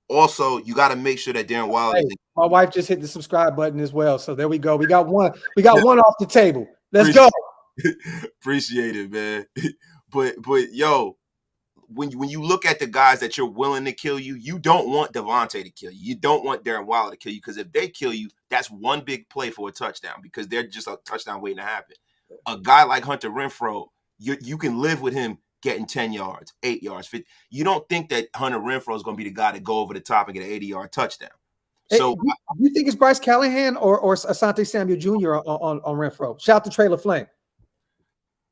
also, you got to make sure that Darren Waller. My wife just hit the subscribe button as well. So there we go. We got one one off the table. Let's go. Appreciate it, man. But yo, when you look at the guys that you're willing to kill you, you don't want Devontae to kill you. You don't want Darren Waller to kill you, because if they kill you, that's one big play for a touchdown, because they're just a touchdown waiting to happen. A guy like Hunter Renfrow, you can live with him getting 10 yards, 8 yards, 50. You don't think that Hunter Renfrow is going to be the guy to go over the top and get an 80-yard touchdown. So do you think it's Bryce Callahan or Asante Samuel Jr. on Renfrow? Shout out to Trailer Flame.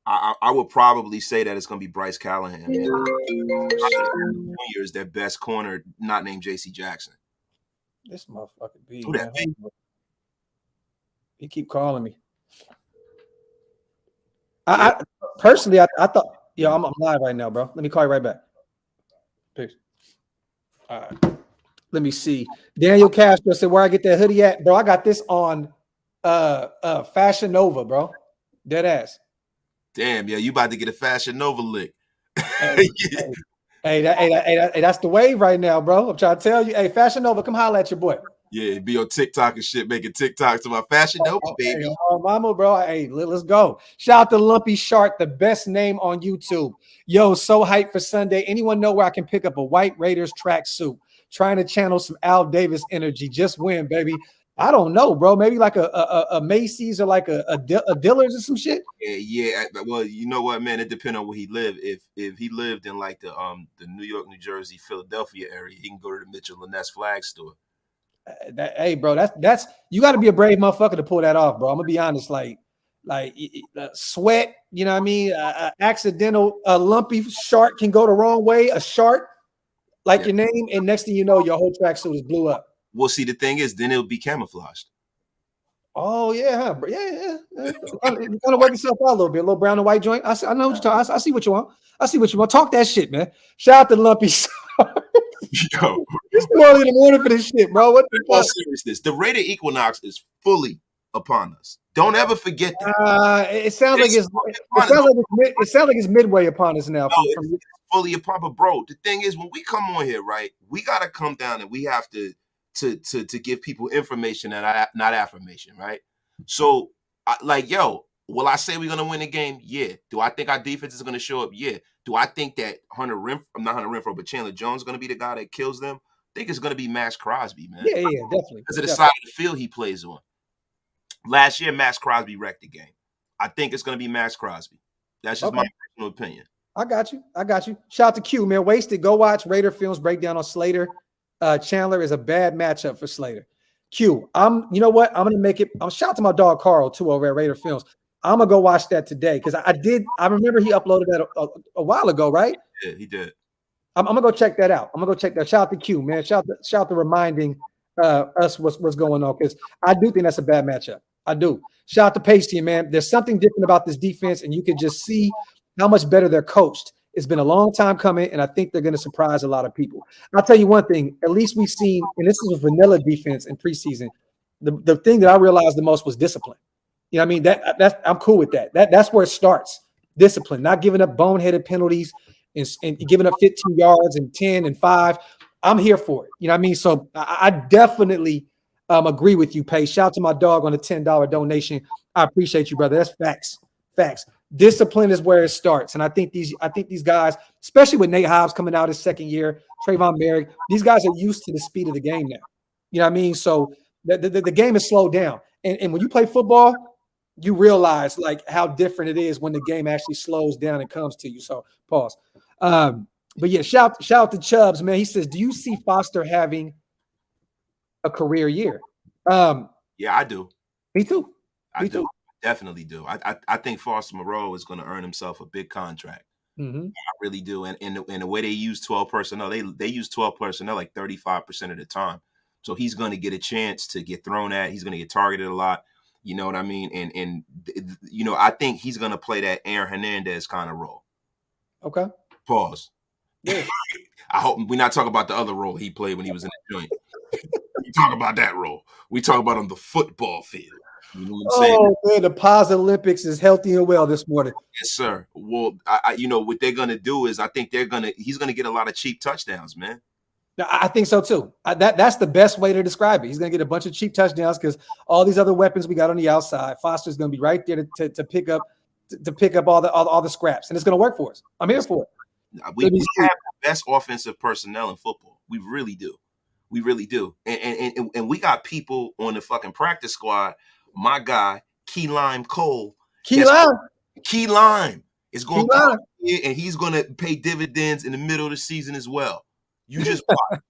I would probably say that it's going to be Bryce Callahan. Jr. is their best corner, not named J.C. Jackson. This motherfucker B. Who that be? He keep calling me. I personally, I thought, I'm live right now, bro. Let me call you right back. Peace. All right. Let me see. Daniel Castro said, where I get that hoodie at? Bro, I got this on Fashion Nova, bro. Dead ass. Damn, you about to get a Fashion Nova lick. Hey, that's the wave right now, bro. I'm trying to tell you. Hey, Fashion Nova, come holler at your boy. Yeah, be on TikTok and shit, making TikToks to my Fashion Nova, baby. Hey, mama, bro. Hey, let's go. Shout out to Lumpy Shark, the best name on YouTube. Yo, so hyped for Sunday. Anyone know where I can pick up a white Raiders tracksuit? Trying to channel some Al Davis energy. Just win, baby. I don't know, bro. Maybe like a Macy's or like a Dillard's or some shit. Yeah. Well, you know what, man? It depends on where he lived. If he lived in like the New York, New Jersey, Philadelphia area, he can go to the Mitchell Renz flag store. Hey, bro, that's you got to be a brave motherfucker to pull that off, bro. I'm gonna be honest, like sweat. You know what I mean? Accidental, lumpy shark can go the wrong way. A shark, like your name, and next thing you know, your whole tracksuit is blew up. Well, see, the thing is, then it'll be camouflaged. Oh yeah, yeah. You're gonna work yourself out a little bit, a little brown and white joint. I know what you're talking. I see what you want. I see what you want. Talk that shit, man. Shout out to Lumpy. Yo, it's early in the morning for this shit, bro. What the fuck? Seriousness, the Raider equinox is fully upon us. Don't ever forget that. It sounds like it's midway upon us now. It's fully upon, but bro, the thing is, when we come on here, right, we gotta come down and we have to give people information and not affirmation, right? So, will I say we're gonna win the game? Yeah. Do I think our defense is gonna show up? Yeah. Do I think that not Hunter Renfrow, but Chandler Jones is gonna be the guy that kills them? I think it's gonna be Max Crosby, man. Yeah, definitely. Because of the side of the field he plays on. Last year, Max Crosby wrecked the game. I think it's gonna be Max Crosby. That's just my personal opinion. I got you. Shout out to Q, man. Wasted. Go watch Raider Films breakdown on Slater. Chandler is a bad matchup for Slater. Q, you know what? I'm gonna make it. I'm shout out to my dog Carl too over at Raider Films. I'm gonna go watch that today because I remember he uploaded that a while ago, right? Yeah, he did. I'm gonna go check that out. I'm gonna go check that. Shout out to Q, man. Shout out to reminding us what's going on, because I do think that's a bad matchup. I do. Shout out to Pasty, man. There's something different about this defense, and you can just see how much better they're coached. It's been a long time coming, and I think they're going to surprise a lot of people. I'll tell you one thing. At least we've seen, and this is a vanilla defense in preseason. The thing that I realized the most was discipline. You know what I mean? That's I'm cool with that. That's where it starts. Discipline, not giving up boneheaded penalties and giving up 15 yards and 10 and 5. I'm here for it. You know what I mean? So I definitely agree with you, Pace. Shout out to my dog on the $10 donation. I appreciate you, brother. That's facts. Facts. Discipline is where it starts. And I think these guys, especially with Nate Hobbs coming out his second year, Trayvon Merrick, these guys are used to the speed of the game now. You know what I mean? So the game is slowed down. And when you play football, you realize like how different it is when the game actually slows down and comes to you. So pause. But yeah, shout out to Chubbs, man. He says, do you see Foster having a career year? Yeah, I do. Me too. I do. Definitely do. I think Foster Moreau is going to earn himself a big contract. Mm-hmm. I really do. And the way they use 12 personnel, they use 12 personnel like 35% of the time. So he's going to get a chance to get thrown at. He's going to get targeted a lot. You know what I mean? And you know, I think he's going to play that Aaron Hernandez kind of role. Okay. Pause. Yeah. I hope we're not talking about the other role he played when he was in the joint. We talk about that role. We talk about on the football field. You know what I'm saying? Oh, man, the Paz Olympics is healthy and well this morning. Yes, sir. Well, you know what they're gonna do is I think he's gonna get a lot of cheap touchdowns, man. I think so too. That's the best way to describe it. He's going to get a bunch of cheap touchdowns because all these other weapons we got on the outside, Foster's going to be right there to pick up all the scraps, and it's going to work for us. I'm here for it. We have the best offensive personnel in football. We really do. We really do. And we got people on the fucking practice squad. My guy, Key Lime Cole. Key Lime is going to come here, and he's going to pay dividends in the middle of the season as well. You just watch.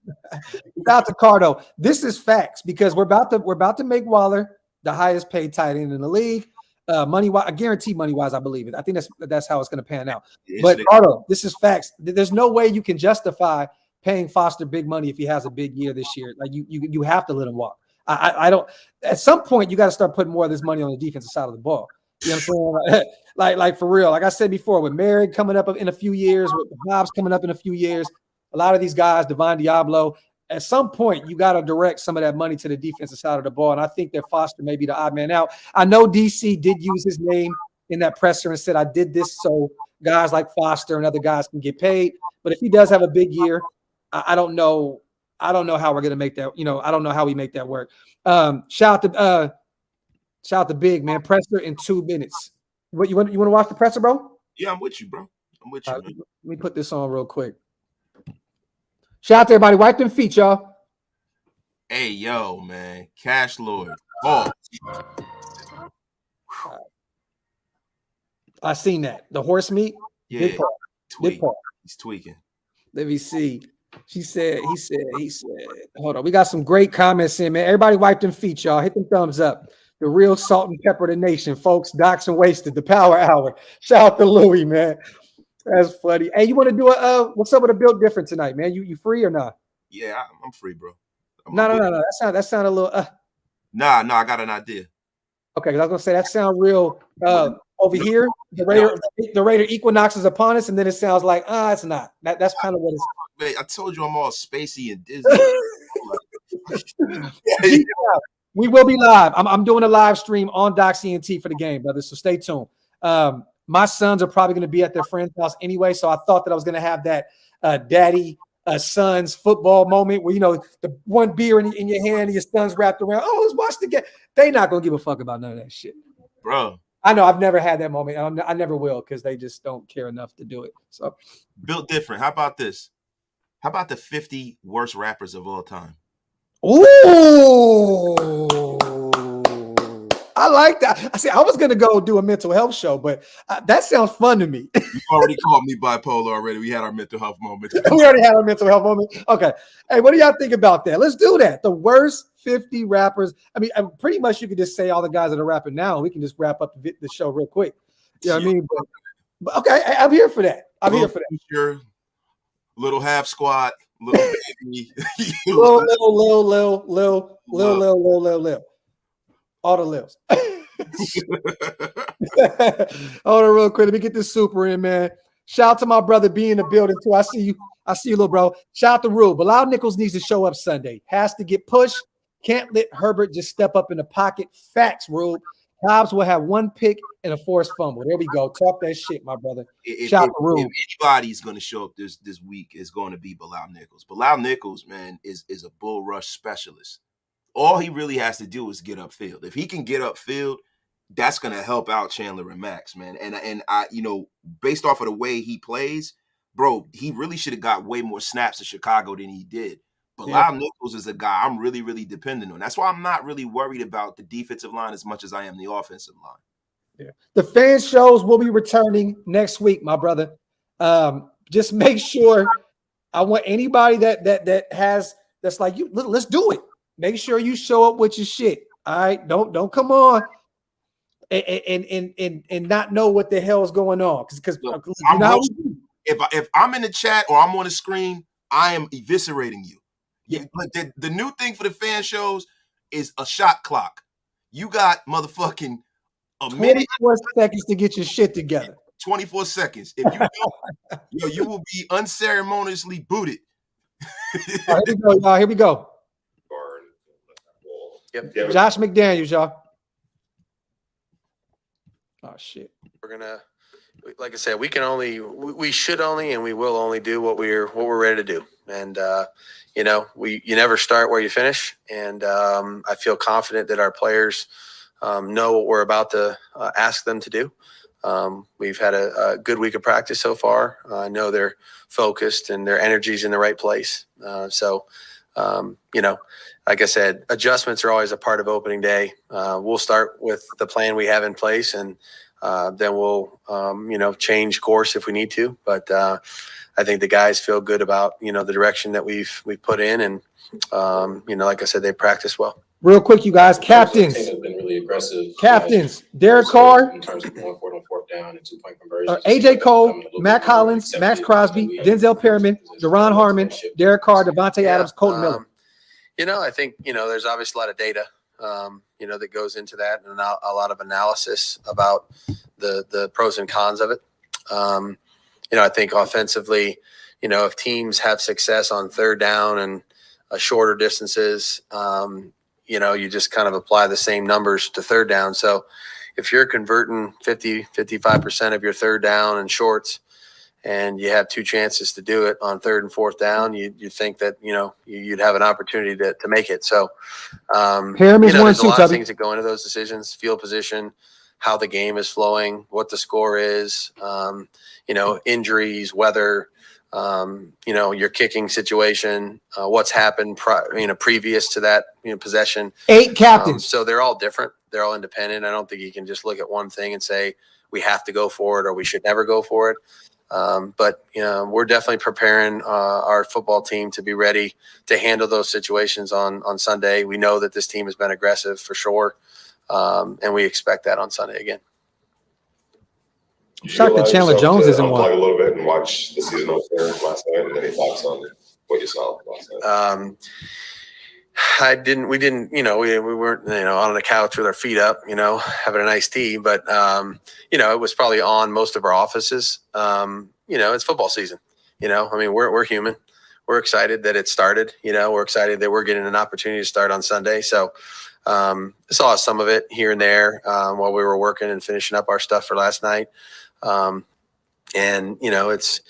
Shout out to Cardo. This is facts because we're about to make Waller the highest paid tight end in the league. Money wise, I guarantee money wise, I believe it. I think that's how it's going to pan out. But Cardo, this is facts. There's no way you can justify paying Foster big money if he has a big year this year. Like you have to let him walk. I don't. At some point, you got to start putting more of this money on the defensive side of the ball. You know what I'm saying? like for real. Like I said before, with Merrick coming up in a few years, with Hobbs coming up in a few years. A lot of these guys, Divine Diablo, at some point, you got to direct some of that money to the defensive side of the ball. And I think that Foster may be the odd man out. I know DC did use his name in that presser and said, I did this so guys like Foster and other guys can get paid. But if he does have a big year, I don't know how we're going to make that. You know, I don't know how we make that work. Shout out to Big, man. Presser in 2 minutes. What you want to watch the presser, bro? Yeah, I'm with you, bro. I'm with you, man. Let me put this on real quick. Shout out to everybody. Wipe them feet, y'all. Hey, yo, man. Cash Lord. Oh. I seen that. The horse meat. Yeah. Big part. He's tweaking. Let me see. He said, hold on. We got some great comments in, man. Everybody wipe them feet, y'all. Hit them thumbs up. The real salt and pepper of the nation, folks. Docs and Wasted, the Power Hour. Shout out to Louie, man. That's funny. Hey, you want to do what's up with a build different tonight, man? You free or not? Yeah, I'm free, bro. No. That sound a little. Nah, I got an idea. Okay, because I was gonna say that sound real over here. The Raider Equinox is upon us, and then it sounds like it's not. That's kind of what it's. Man, I told you I'm all spacey and Disney. Yeah. We will be live. I'm doing a live stream on DOX ENT for the game, brother. So stay tuned. My sons are probably going to be at their friend's house anyway, so I thought that I was going to have that daddy sons football moment where, you know, the one beer in your hand and your son's wrapped around. Oh, let's watch the game. They not going to give a fuck about none of that shit. Bro. I know I've never had that moment. I never will because they just don't care enough to do it. So built different. How about this? How about the 50 worst rappers of all time? Ooh. I like that. I see. I was gonna go do a mental health show, but that sounds fun to me. You already called me bipolar already. We had our mental health moment. We already had our mental health moment. Okay. Hey, what do y'all think about that? Let's do that. The worst 50 rappers. I mean, pretty much you could just say all the guys that are rapping now. We can just wrap up the show real quick. You know what I mean? But okay, I'm here for that. I'm here for that. Future, little half squat, little baby. Lil. All the Lils. Hold on real quick. Let me get this super in, man. Shout out to my brother B in the building too. I see you, little bro. Shout out to Rule. Bilal Nichols needs to show up Sunday. Has to get pushed. Can't let Herbert just step up in the pocket. Facts, Rule. Hobbs will have one pick and a forced fumble. There we go. Talk that shit, my brother. Shout out to Rule. If anybody's going to show up this week, it's going to be Bilal Nichols. Bilal Nichols, man, is a bull rush specialist. All he really has to do is get upfield. If he can get upfield, that's going to help out Chandler and Max, man. And I, based off of the way he plays, bro, he really should have got way more snaps in Chicago than he did. Bilal Nichols is a guy I'm really, really dependent on. That's why I'm not really worried about the defensive line as much as I am the offensive line. Yeah. The fan shows will be returning next week, my brother. Just make sure. I want anybody that's like you. Let's do it. Make sure you show up with your shit. All right, don't come on and not know what the hell is going on because if I'm in the chat or I'm on the screen, I am eviscerating you. Yeah, but the new thing for the fan shows is a shot clock. You got motherfucking a 24 seconds to get your shit together. 24 seconds. If you don't, you will be unceremoniously booted. All right, here we go, y'all. Here we go. Yep. Josh McDaniels, y'all. Oh shit. We're gonna, like I said, we should only, and we will only do what we're ready to do. And you never start where you finish. And I feel confident that our players know what we're about to ask them to do. We've had a good week of practice so far. I know they're focused and their energy's in the right place. Like I said, adjustments are always a part of opening day. We'll start with the plan we have in place, and then we'll, change course if we need to. But I think the guys feel good about, the direction that we've put in, and like I said, they practice well. Real quick, you guys, captains. The team has been really aggressive. Captains, Derek Carr, in terms of going for it on fourth down and 2-point conversions. AJ Cole, Mac Hollins, Max Crosby, Denzel Perriman, Deron Harmon, Derek Carr, Devontae Adams, Colton Miller. I think, there's obviously a lot of data, that goes into that, and a lot of analysis about the pros and cons of it. I think offensively, if teams have success on third down and shorter distances, you just kind of apply the same numbers to third down. So if you're converting 55% of your third down and shorts, and you have two chances to do it on third and fourth down, you think that, you'd have an opportunity to make it. So, there's a lot of things that go into those decisions: field position, how the game is flowing, what the score is, injuries, weather, your kicking situation, what's happened, previous to that, possession. 8 captains. So they're all different. They're all independent. I don't think you can just look at one thing and say we have to go for it or we should never go for it. But we're definitely preparing our football team to be ready to handle those situations on Sunday. We know that this team has been aggressive for sure, and we expect that on Sunday again. I'm shocked that Chandler Jones isn't one. Unplug a little bit and watch the season opener last night, and any thoughts on what you saw last night? We weren't, on the couch with our feet up, having a nice tea, but, it was probably on most of our offices. It's football season, we're human. We're excited that it started, we're excited that we're getting an opportunity to start on Sunday. So, saw some of it here and there, while we were working and finishing up our stuff for last night. It's,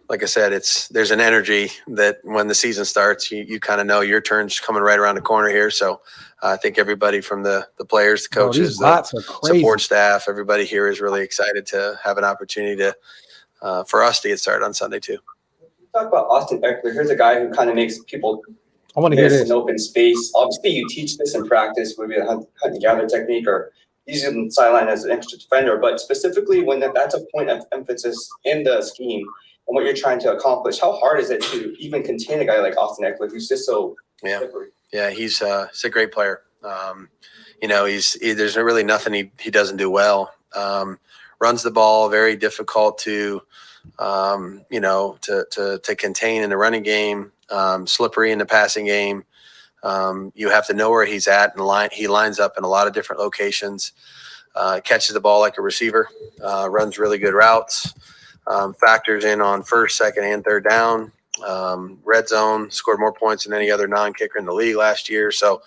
like I said, there's an energy that when the season starts, you kind of know your turn's coming right around the corner here. So I think everybody from the players, the coaches, the support staff, everybody here is really excited to have an opportunity for us to get started on Sunday too. Talk about Austin Eckler. Here's a guy who kind of makes people I want to hear miss this. in open space. Obviously, you teach this in practice, maybe a hunt and gather technique, or using the sideline as an extra defender. But specifically, when that's a point of emphasis in the scheme and what you're trying to accomplish, how hard is it to even contain a guy like Austin Eckler, who's just so slippery? Yeah, he's a great player. You know, there's really nothing he doesn't do well. Runs the ball, very difficult to you know, to contain in the running game, slippery in the passing game. You have to know where he's at, and he lines up in a lot of different locations. Catches the ball like a receiver, runs really good routes, factors in on first, second, and third down. Red zone, scored more points than any other non-kicker in the league last year. So,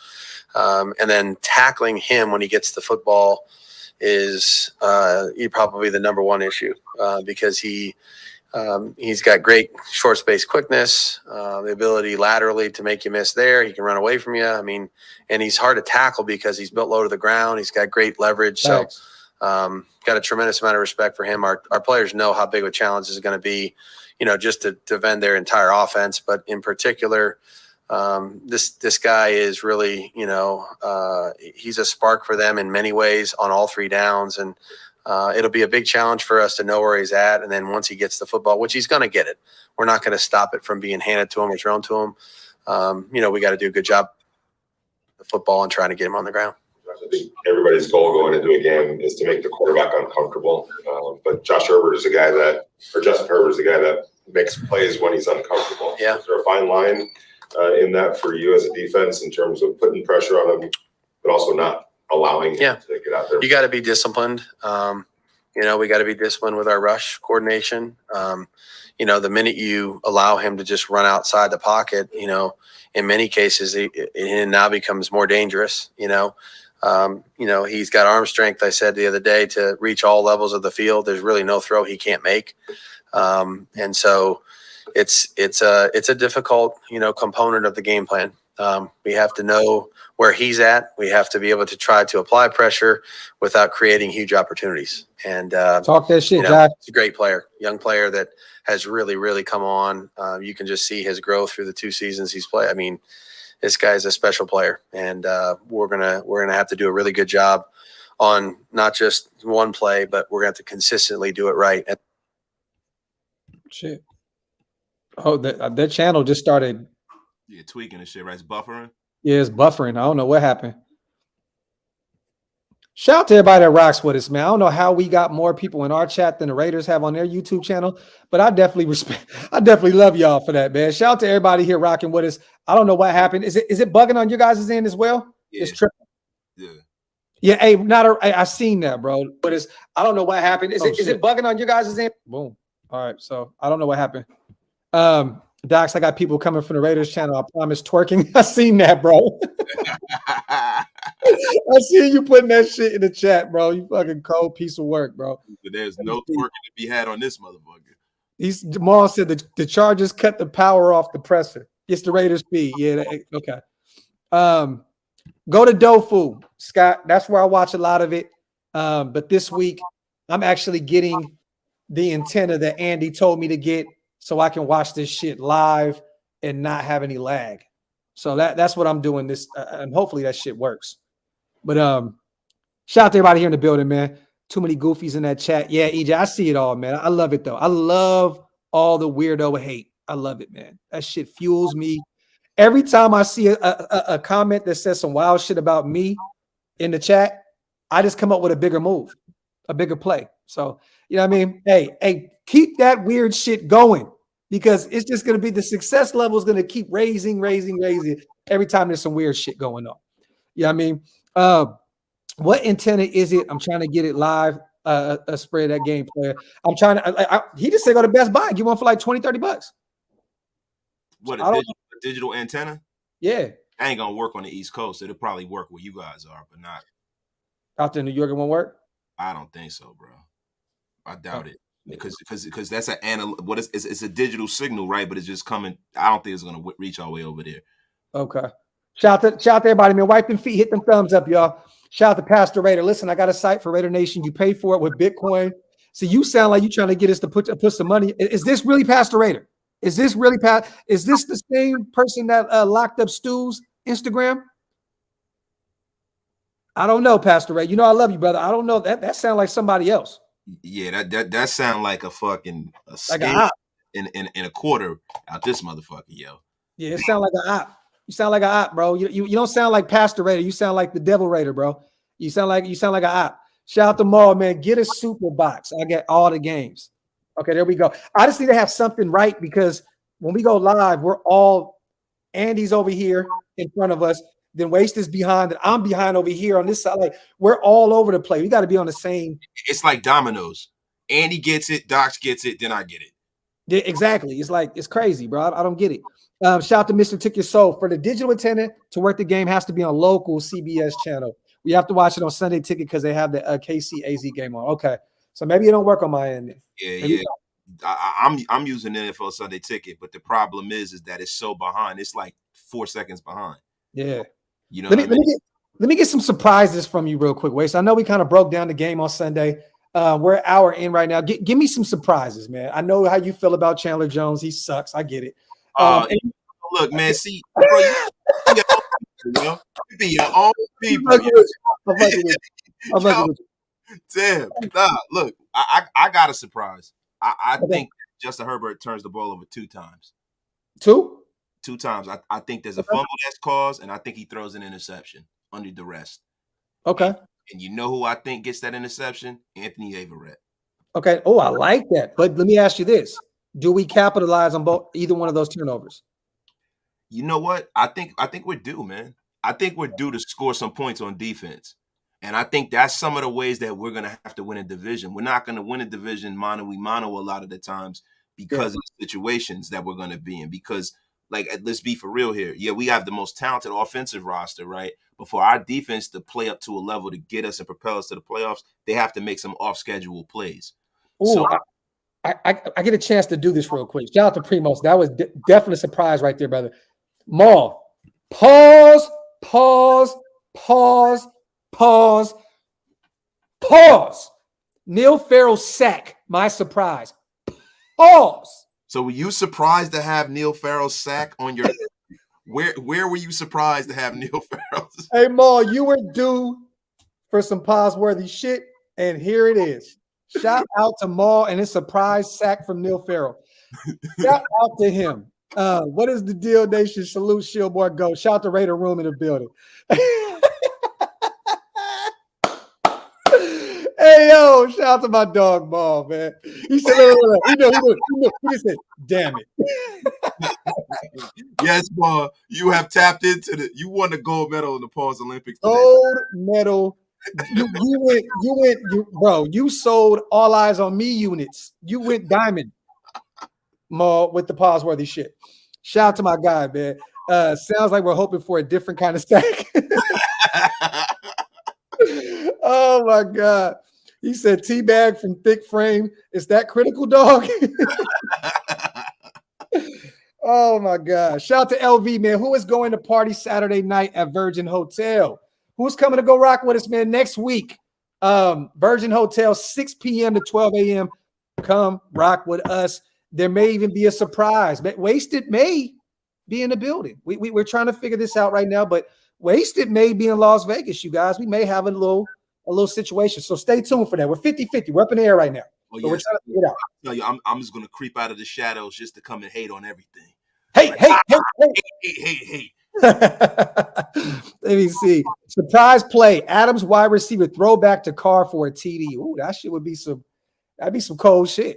and then tackling him when he gets the football is probably the number one issue, because he's got great short space quickness, the ability laterally to make you miss there. He can run away from you. I mean, and he's hard to tackle because he's built low to the ground. He's got great leverage. Thanks. So got a tremendous amount of respect for him. Our players know how big of a challenge this is going to be, you know, just to defend their entire offense. But in particular, this guy is really, you know, he's a spark for them in many ways on all three downs. And it'll be a big challenge for us to know where he's at. And then once he gets the football, which he's going to get it, we're not going to stop it from being handed to him or thrown to him. You know, we got to do a good job with the football and trying to get him on the ground. I think everybody's goal going into a game is to make the quarterback uncomfortable. But Justin Herbert is the guy that makes plays when he's uncomfortable. Yeah. Is there a fine line in that for you as a defense in terms of putting pressure on him, but also not allowing him to get out there? You got to be disciplined. You know, we got to be disciplined with our rush coordination. You know, the minute you allow him to just run outside the pocket, you know, in many cases, it now becomes more dangerous. You know, he's got arm strength, I said the other day, to reach all levels of the field. There's really no throw he can't make. And so it's a difficult, you know, component of the game plan. We have to know where he's at. We have to be able to try to apply pressure without creating huge opportunities. And talk that shit, you know, Josh. he's a great player, young player that has really, really come on. You can just see his growth through the 2 seasons he's played. I mean, this guy's a special player, and we're gonna have to do a really good job on not just one play, but we're gonna have to consistently do it right. Shit. Oh, that channel just started. Yeah, tweaking and shit, right? It's buffering. Yeah, it's buffering. I don't know what happened. Shout out to everybody that rocks with us, man. I don't know how we got more people in our chat than the Raiders have on their YouTube channel, but I definitely love y'all for that, man. Shout out to everybody here rocking with us. I don't know what happened. Is it bugging on your guys' end as well? Yeah. It's tripping. Yeah. Yeah, hey, I seen that, bro. But I don't know what happened. Is it bugging on your guys' end? Boom. All right, so I don't know what happened. Docs, I got people coming from the Raiders channel. I promise twerking. I seen that, bro. I see you putting that shit in the chat, bro. You fucking cold piece of work, bro. There's no twerking to be had on this motherfucker. Jamal said the Chargers cut the power off the presser. It's the Raiders' speed. Yeah, okay. Go to Dofu, Scott. That's where I watch a lot of it. But this week, I'm actually getting the antenna that Andy told me to get so I can watch this shit live and not have any lag. So that's what I'm doing this, and hopefully that shit works. But shout out to everybody here in the building, man. Too many goofies in that chat. Yeah, EJ, I see it all, man. I love it though. I love all the weirdo hate. I love it, man. That shit fuels me. Every time I see a comment that says some wild shit about me in the chat, I just come up with a bigger move, a bigger play. So, you know what I mean? Hey, keep that weird shit going, because it's just going to be, the success level is going to keep raising every time there's some weird shit going on. You know what I mean? What antenna is it? I'm trying to get it live, a spread that game player. I'm trying to, he just said go to Best Buy and get one for like $20-$30. What, a digital antenna? Yeah. I ain't gonna work on the East Coast. It'll probably work where you guys are, but not out there in New York. It won't work. I don't think so, bro. I doubt it, because that's it's a digital signal, right? But it's just coming. I don't think it's gonna reach all the way over there. Okay. Shout out to everybody, man. Wipe them feet, hit them thumbs up, y'all. Shout out to Pastor Raider. Listen, I got a site for Raider Nation. You pay for it with Bitcoin. So you sound like you trying to get us to put some money. Is this really Pastor Raider? Is this really Pat? Is this the same person that locked up Stu's Instagram? I don't know, Pastor Ray. You know I love you, brother. I don't know. That sounds like somebody else. Yeah, that sound like a fucking Like a op. in a quarter out this motherfucker, yo. Yeah, it sounds like an op. You sound like an op, bro. You don't sound like Pastor Raider. You sound like the Devil Raider, bro. You sound like an op. Shout out to Maul, man. Get a super box. I get all the games. Okay, there we go. I just need to have something right because when we go live, we're all Andy's over here in front of us. Then Waste is behind, and I'm behind over here on this side. Like we're all over the place. We got to be on the same. It's like dominoes. Andy gets it, Docs gets it, then I get it. Yeah, exactly. It's crazy, bro. I don't get it. Shout out to Mr. Took Your Soul. For the digital attendant to work the game has to be on local CBS channel. We have to watch it on Sunday Ticket because they have the KC AZ game on. Okay, so maybe it don't work on my end. Yeah. I'm using NFL Sunday Ticket, but the problem is that it's so behind. It's like 4 seconds behind. Yeah. You know, let me get some surprises from you real quick, Waste. I know we kind of broke down the game on Sunday. We're an hour in right now. Give me some surprises, man. I know how you feel about Chandler Jones. He sucks. I get it. Look, man. See, bro, you be your own people. Damn. Nah, look, I got a surprise. I think Justin Herbert turns the ball over 2 times. Two times. I think there's a fumble that's caused, and I think he throws an interception under duress. Okay. And you know who I think gets that interception? Anthony Averett. Okay. Oh, I like that. But let me ask you this. Do we capitalize on either one of those turnovers? You know what? I think we're due, man. I think we're due to score some points on defense. And I think that's some of the ways that we're going to have to win a division. We're not going to win a division mano a lot of the times because of the situations that we're going to be in. Because, like, let's be for real here. Yeah, we have the most talented offensive roster, right? But for our defense to play up to a level to get us and propel us to the playoffs, they have to make some off-schedule plays. Ooh, so I get a chance to do this real quick. Shout out to Primos. That was definitely a surprise right there, brother. Maul, pause. Neil Farrell sack, my surprise. Pause. So were you surprised to have Neil Farrell sack on your where were you surprised to have Neil Farrell? Hey Maul, you were due for some pause-worthy shit, and here it is. Shout out to Maul and his surprise sack from Neil Farrell. Shout out to him. What is the deal, Nation? Salute, Shieldboard, go. Shout out to Raider Room in the building. Hey, yo, shout out to my dog, Maul, man. He said, look. He said, damn it. Yes, Maul, you have tapped into you won the gold medal in the Pause Olympics today. Gold medal. You sold All Eyes on Me units. You went diamond, Maul, with the pause-worthy shit. Shout out to my guy, man. Sounds like we're hoping for a different kind of stack. Oh my God. He said teabag from thick frame. Is that critical, dog? Oh my God. Shout out to LV, man. Who is going to party Saturday night at Virgin Hotel? Who's coming to go rock with us, man, next week? Virgin Hotel, 6 p.m. to 12 a.m. Come rock with us. There may even be a surprise. But Wasted may be in the building. We're trying to figure this out right now, but Wasted may be in Las Vegas, you guys. We may have a little situation. So stay tuned for that. We're 50-50. We're up in the air right now. Oh, so we're trying to figure it out. I tell you, I'm just going to creep out of the shadows just to come and hate on everything. Hey. Let me see. Surprise play. Adams wide receiver throwback to Carr for a TD. Ooh, that shit would be that'd be some cold shit.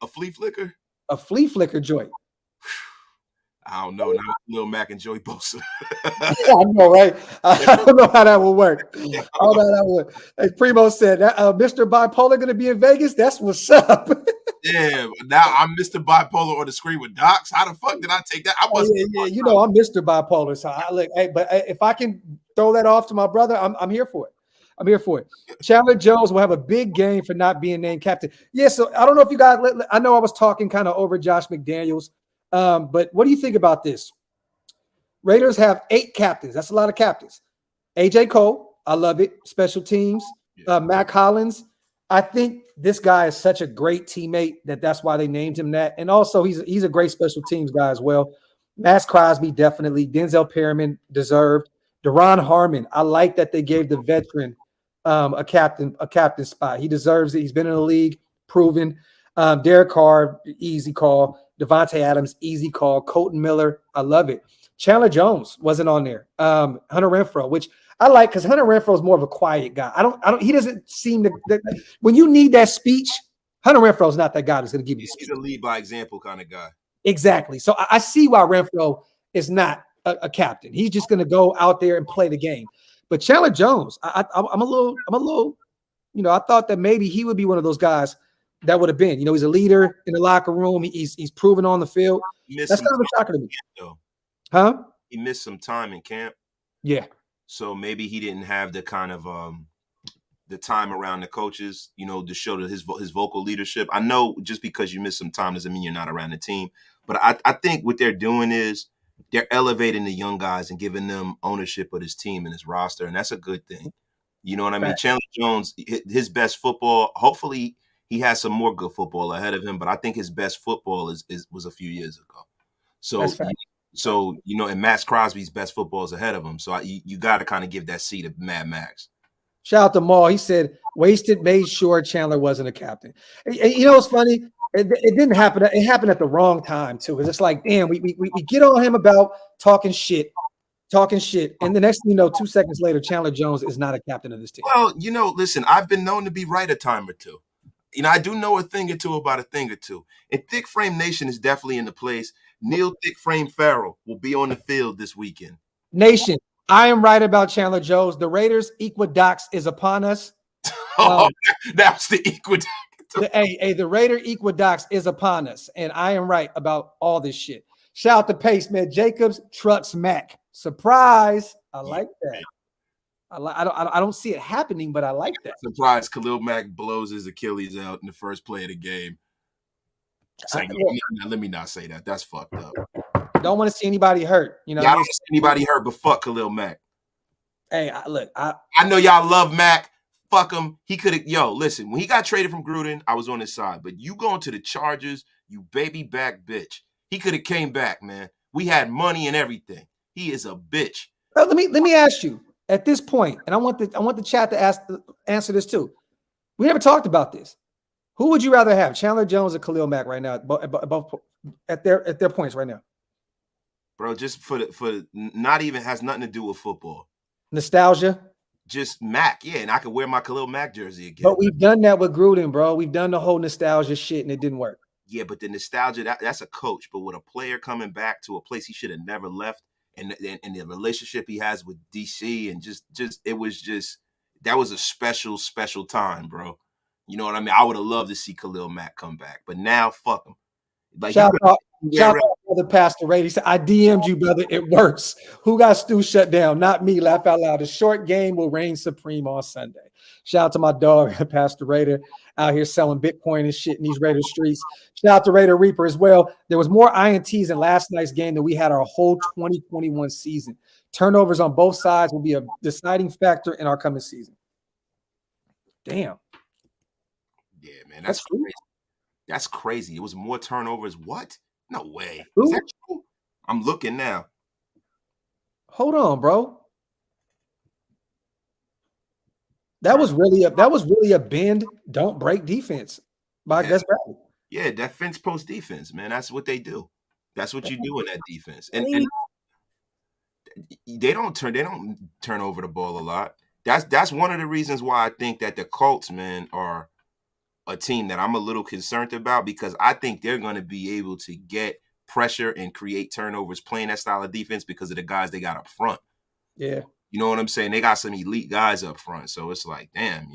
A flea flicker? A flea flicker joint. I don't know. Now Lil Mac and Joey Bosa. I know, right? I don't know how that will work. As Primo said, Mr. Bipolar going to be in Vegas? That's what's up. Yeah, now I'm Mr. Bipolar on the screen with Docs. How the fuck did I take that? You know, I'm Mr. Bipolar. So but if I can throw that off to my brother, I'm here for it. I'm here for it. Chandler Jones will have a big game for not being named captain. Yeah, so I don't know if you guys, I know I was talking kind of over Josh McDaniels, but what do you think about this? Raiders have 8 captains. That's a lot of captains. AJ Cole, I love it. Special teams. Mac Hollins. I think this guy is such a great teammate that's why they named him that. And also he's a great special teams guy as well. Max Crosby, definitely. Denzel Perryman deserved. Deron Harmon, I like that they gave the veteran a captain spot. He deserves it. He's been in the league, proven. Derek Carr, easy call. Devontae Adams, easy call. Colton Miller, I love it. Chandler Jones wasn't on there. Hunter Renfrow, which I like because Hunter Renfrow is more of a quiet guy. He doesn't seem to when you need that speech, Hunter Renfrow is not that guy that's going to give you the speech. He's a lead by example kind of guy. Exactly. So I see why Renfrow is not a captain. He's just going to go out there and play the game. But Chandler Jones, I'm a little, I thought that maybe he would be one of those guys that would have been. He's a leader in the locker room. He's proven on the field. That's kind of a shocker to me. Huh? He missed some time in camp. Yeah. So maybe he didn't have the kind of the time around the coaches, to show that his vocal leadership. I know just because you miss some time doesn't mean you're not around the team. But I think what they're doing is they're elevating the young guys and giving them ownership of his team and his roster, and that's a good thing. You know what I mean? Chandler Jones, his best football, hopefully he has some more good football ahead of him, but I think his best football was a few years ago. So and Max Crosby's best football is ahead of him. So you got to kind of give that seat to Mad Max. Shout out to Maul. He said, wasted, made sure Chandler wasn't a captain. And what's funny? It didn't happen. It happened at the wrong time, too. Because it's like, damn, we get on him about talking shit. And the next thing you know, 2 seconds later, Chandler Jones is not a captain of this team. Well, listen, I've been known to be right a time or two. I do know a thing or two about a thing or two. And Thick Frame Nation is definitely in the place. Neil Thick Frame Farrell will be on the field this weekend. Nation, I am right about Chandler Jones. The Raiders Equinox is upon us. That's the Equinox. The Raider Equinox is upon us, and I am right about all this shit. Shout out to Pace, man. Jacobs trucks Mac. Surprise. I like that. I don't see it happening, but I like that. Surprise, Khalil Mack blows his Achilles out in the first play of the game. Let me not say that. That's fucked up. Don't want to see anybody hurt. I don't want to see anybody hurt, but fuck Khalil Mack. Hey, I know y'all love Mack. Fuck him. He could have. Listen, when he got traded from Gruden, I was on his side. But you going to the Chargers, you baby back bitch. He could have came back, man. We had money and everything. He is a bitch. Let me ask you at this point, and I want the chat to answer this too. We never talked about this. Who would you rather have, Chandler Jones or Khalil Mack right now, at their points right now? Bro, just for not even has nothing to do with football. Nostalgia. Just Mac, and I could wear my Khalil Mack jersey again. But we've done that with Gruden, bro. We've done the whole nostalgia shit, and it didn't work. Yeah, but the nostalgia, that's a coach. But with a player coming back to a place he should have never left, and the relationship he has with DC, and that was a special, special time, bro. You know what I mean? I would have loved to see Khalil Mack come back, but now, fuck him. Shout out brother Pastor Ray. He said, I DM'd you, brother. It works. Who got Stu shut down? Not me. Laugh out loud. The short game will reign supreme on Sunday. Shout out to my dog, Pastor Raider, out here selling Bitcoin and shit in these Raider streets. Shout out to Raider Reaper as well. There was more INTs in last night's game than we had our whole 2021 season. Turnovers on both sides will be a deciding factor in our coming season. Damn. Yeah, man. That's crazy. That's crazy. It was more turnovers. What? No way. Ooh. Is that true? I'm looking now. Hold on, bro. That was really a bend, don't break defense by Gus Bradley. Yeah, defense post defense, man. That's what they do. That's what you do in that defense. And they don't turn over the ball a lot. That's one of the reasons why I think that the Colts, man, are a team that I'm a little concerned about, because I think they're going to be able to get pressure and create turnovers playing that style of defense because of the guys they got up front. Yeah. You know what I'm saying? They got some elite guys up front. So it's like, damn,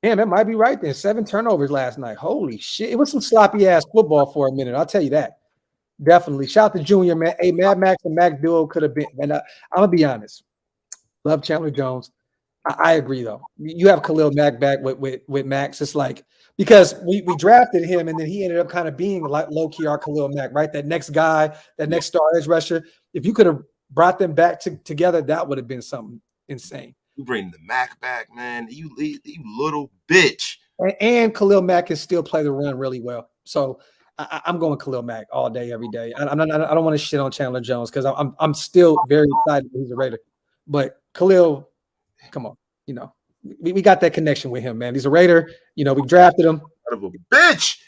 Damn, that might be right there. 7 turnovers last night. Holy shit. It was some sloppy ass football for a minute. I'll tell you that. Definitely. Shout out to Junior, man. Hey, Mad Max and Mac duo could have been. And I'm going to be honest. Love Chandler Jones. I agree, though. You have Khalil Mack back with Max. It's like, because we drafted him, and then he ended up kind of being like low-key our Khalil Mack, right? That next guy, that next star edge rusher. If you could have brought them back together, that would have been something insane. You bring the Mac back, man. You little bitch. And Khalil Mack can still play the run really well. So I'm going Khalil Mack all day, every day. I don't want to shit on Chandler Jones because I'm still very excited that he's a Raider. But Khalil, come on, we got that connection with him, man. He's a Raider. We drafted him. Son of a bitch.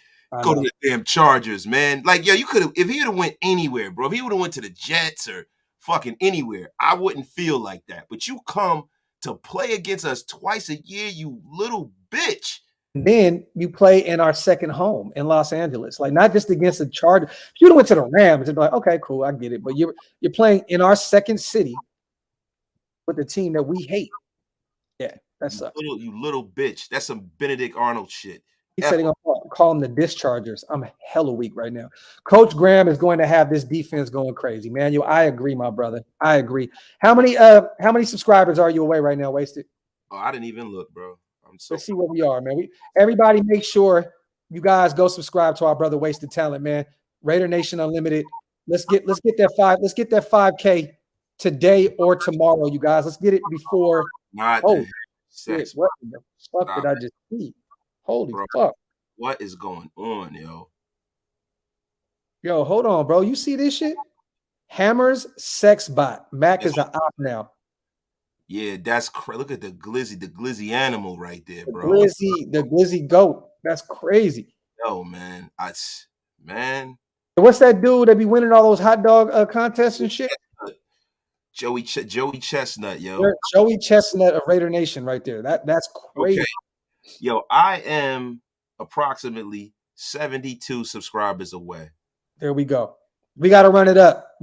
Go to the damn Chargers, man. Like, yo, you could have, if he would have went anywhere, bro. If he would have went to the Jets or fucking anywhere, I wouldn't feel like that. But you come to play against us twice a year, you little bitch. And then you play in our second home in Los Angeles, like not just against the Chargers. If you went to the Rams, it'd be like, okay, cool, I get it. But you're playing in our second city with the team that we hate. Yeah, that's you little bitch. That's some Benedict Arnold shit. He said he's going to call them the dischargers. I'm hella weak right now. Coach Graham is going to have this defense going crazy, man. I agree, my brother. I agree. How many subscribers are you away right now, Wasted? Oh, I didn't even look, bro. Let's see where we are, man. Everybody make sure you guys go subscribe to our brother Wasted Talent, man. Raider Nation Unlimited. Let's get that 5K today or tomorrow, you guys. Let's get it before. Shit, what the fuck did I just see? Holy fuck. What is going on, yo? Yo, hold on, bro. You see this shit? Hammers sex bot. Mac is an op now. Yeah, that's look at the glizzy animal right there, bro. The glizzy goat. That's crazy. Yo, man. What's that dude that be winning all those hot dog contests and shit? Joey Chestnut, yo. Joey Chestnut of Raider Nation right there. That's crazy. Okay. Yo, I am approximately 72 subscribers away. There we go. We got to run it up.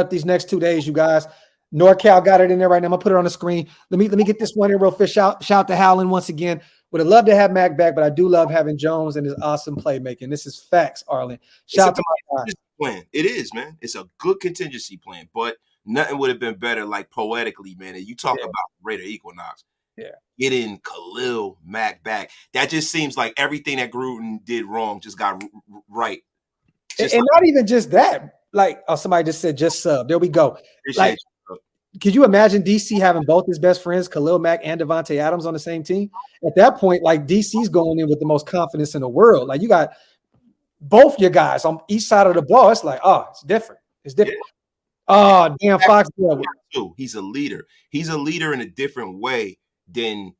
These next 2 days, you guys. NorCal got it in there right now. I'm gonna put it on the screen. Let me get this one in real fast. Shout to Howland once again. Would have loved to have Mac back, but I do love having Jones and his awesome playmaking. This is facts, Arlen. Shout to my guy. Plan. It is, man. It's a good contingency plan, but nothing would have been better, like poetically, man. And you talk about Raider Equinox. Yeah. Getting Khalil Mack back. That just seems like everything that Gruden did wrong just got right. And not even just that. Like, somebody just said, just sub. There we go. Like, could you imagine DC having both his best friends, Khalil Mack and Devontae Adams, on the same team? At that point, like, DC's going in with the most confidence in the world. Like, you got both your guys on each side of the ball. It's like, it's different. It's different. Yeah. Oh, damn, Fox. He's a leader. He's a leader in a different way than,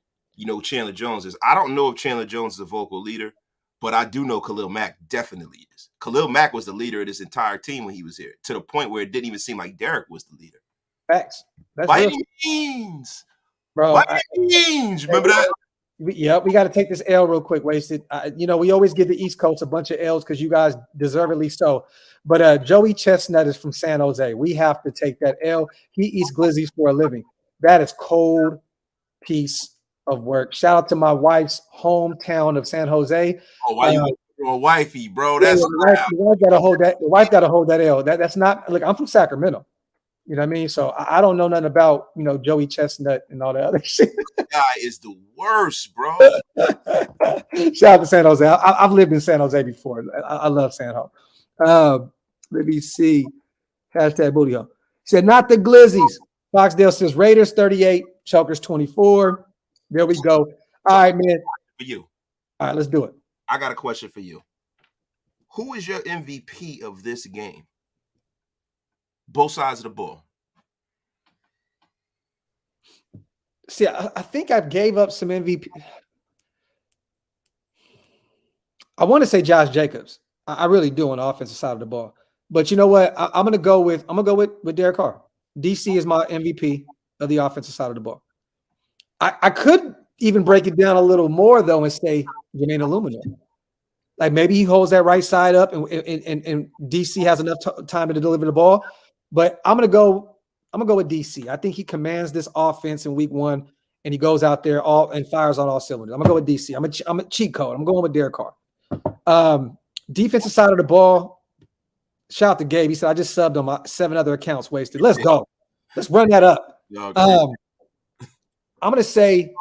Chandler Jones is. I don't know if Chandler Jones is a vocal leader, but I do know Khalil Mack definitely is. Khalil Mack was the leader of this entire team when he was here, to the point where it didn't even seem like Derek was the leader. Facts. By any means. Bro. By any means. Remember that? We got to take this L real quick, Wasted. We always give the East Coast a bunch of L's because you guys deservedly so. But Joey Chestnut is from San Jose. We have to take that L. He eats glizzies for a living. That is cold piece of work. Shout out to my wife's hometown of San Jose. Oh, why you a wifey, bro? That's the wife got to hold that. The wife got to hold that L. That's not. Look, I'm from Sacramento. You know what I mean? So I don't know nothing about, Joey Chestnut and all that other shit. That guy is the worst, bro. Shout out to San Jose. I've lived in San Jose before. I love San Jose. Let me see. Hashtag booty hole. He said, not the glizzies. Foxdale says Raiders 38, Chokers 24. There we go. All right, man. For you. All right, let's do it. I got a question for you. Who is your MVP of this game? Both sides of the ball. See, I think I gave up some MVP. I want to say Josh Jacobs. I really do on the offensive side of the ball. But you know what? I'm gonna go with Derek Carr. DC is my MVP of the offensive side of the ball. I could even break it down a little more though and say Jermaine Illumina. Like maybe he holds that right side up and DC has enough time to deliver the ball. But I'm gonna go with DC. I think he commands this offense in week 1, and he goes out there and fires on all cylinders. I'm gonna go with DC. I'm a cheat code. I'm going with Derek Carr. Defensive side of the ball. Shout out to Gabe. He said I just subbed on my 7 other accounts. Wasted. Let's go. Let's run that up. I'm gonna say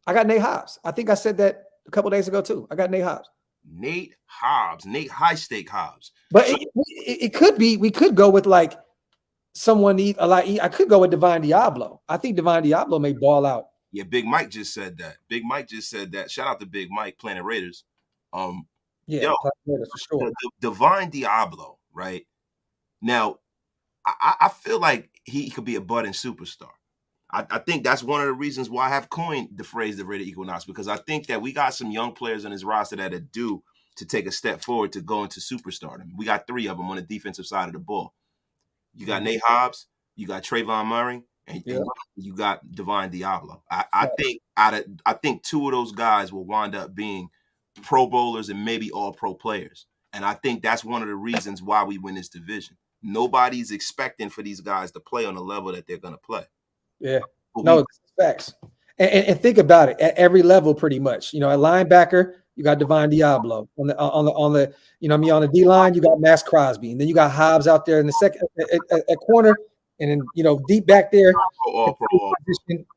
I got Nate Hobbs. I think I said that a couple days ago too. I got Nate Hobbs. Nate high stake Hobbs. But it could be, we could go with like someone I could go with Divine Diablo. I think Divine Diablo may ball out Yeah, Big Mike just said that. Big Mike just said that. Shout out to Big Mike, Planet Raiders. Yeah, Yo, Planet Raiders for sure. Divine Diablo, right? Now, I feel like he could be a budding superstar. I think that's one of the reasons why I have coined the phrase the Raider Equinox, because I think that we got some young players on his roster that are due to take a step forward to go into superstardom. We got 3 of them on the defensive side of the ball. You got Nate Hobbs, you got Trayvon Murray, and you got Divine Diablo. I think 2 of those guys will wind up being Pro Bowlers and maybe all pro players. And I think that's one of the reasons why we win this division. Nobody's expecting for these guys to play on the level that they're going to play. Yeah. No, it's facts. And think about it, at every level pretty much. You know, at linebacker, you got Divine Diablo. On the you know what I mean, on the D-line, you got Max Crosby. And then you got Hobbs out there in the second at corner. And then, you know, deep back there,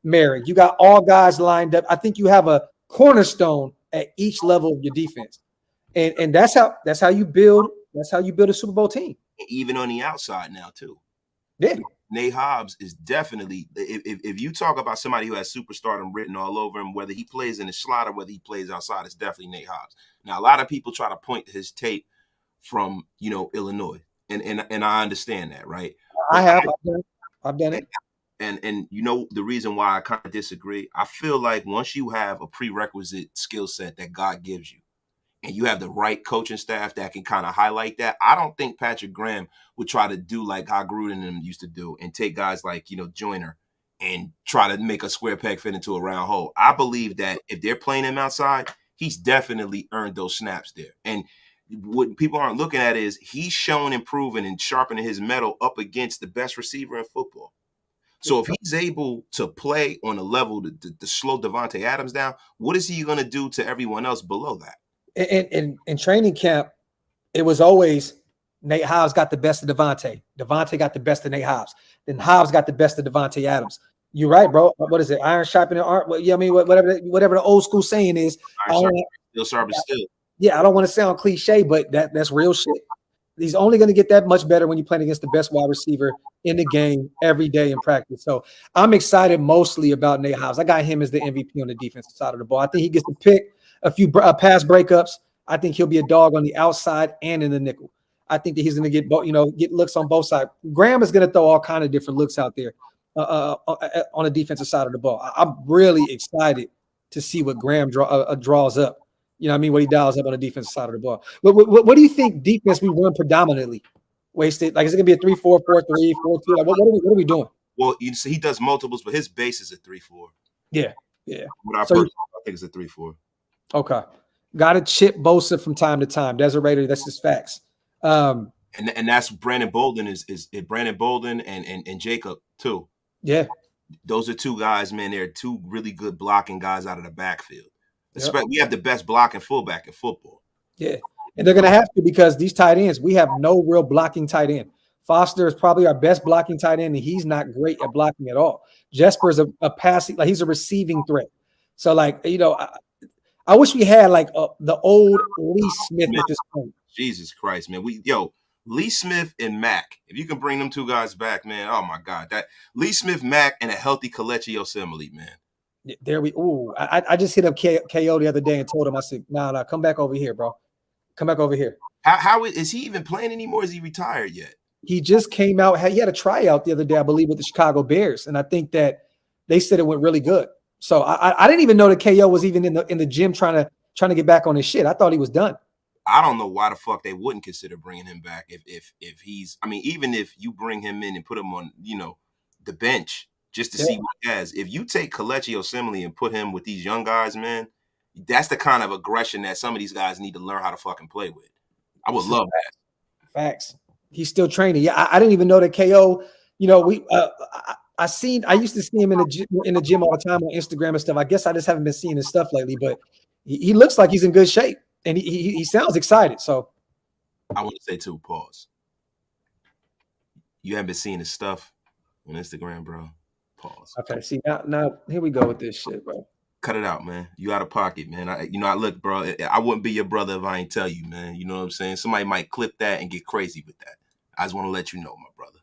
Merrick. You got all guys lined up. I think you have a cornerstone at each level of your defense. And that's how you build a Super Bowl team. Even on the outside now, too. Yeah. Nate Hobbs is definitely, if you talk about somebody who has superstardom written all over him, whether he plays in the slot or whether he plays outside, it's definitely Nate Hobbs. Now, a lot of people try to point to his tape from, you know, Illinois, and I understand that, right? I've done it. And you know the reason why I kind of disagree? I feel like once you have a prerequisite skill set that God gives you, and you have the right coaching staff that can kind of highlight that, I don't think Patrick Graham would try to do like how Gruden and them used to do and take guys like, you know, Joyner and try to make a square peg fit into a round hole. I believe that if they're playing him outside, he's definitely earned those snaps there. And what people aren't looking at is he's shown improving and sharpening his metal up against the best receiver in football. So if he's able to play on a level to slow Devontae Adams down, what is he going to do to everyone else below that? In training camp, it was always Nate Hobbs got the best of Devontae. Devontae got the best of Nate Hobbs. Then Hobbs got the best of Devontae Adams. You're right, bro. What is it? Iron sharpening iron. Well, yeah, I mean, whatever the old school saying is. Still sharp as steel. Yeah, I don't want to sound cliche, but that's real shit. He's only going to get that much better when you're playing against the best wide receiver in the game every day in practice. So I'm excited mostly about Nate Hobbs. I got him as the MVP on the defensive side of the ball. I think he gets to pick a few pass breakups. I think he'll be a dog on the outside and in the nickel. I think that he's going to get looks on both sides. Graham is going to throw all kind of different looks out there on the defensive side of the ball. I'm really excited to see what Graham draws up. You know what I mean? What he dials up on the defensive side of the ball. What do you think defense we run predominantly? Wasted? Like, is it going to be a 3-4, 4-3, 4-2? Like, what are we doing? Well, you see, he does multiples, but his base is a 3-4. Yeah. I think it's a 3-4. Okay. Got to chip Bosa from time to time. Desiree, that's just facts. And that's Brandon Bolden is Brandon Bolden and Jacob too. Yeah. Those are 2 guys, man. They're 2 really good blocking guys out of the backfield. Yep. We have the best blocking fullback in football. Yeah. And they're going to have to, because these tight ends, we have no real blocking tight end. Foster is probably our best blocking tight end, and he's not great at blocking at all. Jesper is a passing, like he's a receiving threat. So, like, you know, I wish we had like the old Lee Smith at this point. Jesus Christ, man. Lee Smith and Mack. If you can bring them 2 guys back, man. Oh my God, that Lee Smith, Mack, and a healthy Kelechi Osemele, man. There we. Ooh, I just hit up KO the other day and told him, I said, nah, come back over here, bro. Come back over here. How is he even playing anymore? Is he retired yet? He just came out. He had a tryout the other day, I believe, with the Chicago Bears, and I think that they said it went really good. So I didn't even know that KO was even in the gym trying to get back on his shit. I thought he was done. I don't know why the fuck they wouldn't consider bringing him back if he's. I mean, even if you bring him in and put him on, you know, the bench just to see what he has. If you take Kelechi Osemele and put him with these young guys, man, that's the kind of aggression that some of these guys need to learn how to fucking play with. I would love that. Facts. He's still training. Yeah, I didn't even know that KO. You know, I used to see him in the gym all the time on Instagram and stuff. I guess I just haven't been seeing his stuff lately, but he looks like he's in good shape, and he sounds excited. So I want to say too, pause. You haven't been seeing his stuff on Instagram, bro. Pause. Okay, see now here we go with this shit, bro. Cut it out, man. You out of pocket, man. I look, bro. I wouldn't be your brother if I ain't tell you, man. You know what I'm saying? Somebody might clip that and get crazy with that. I just want to let you know, my brother.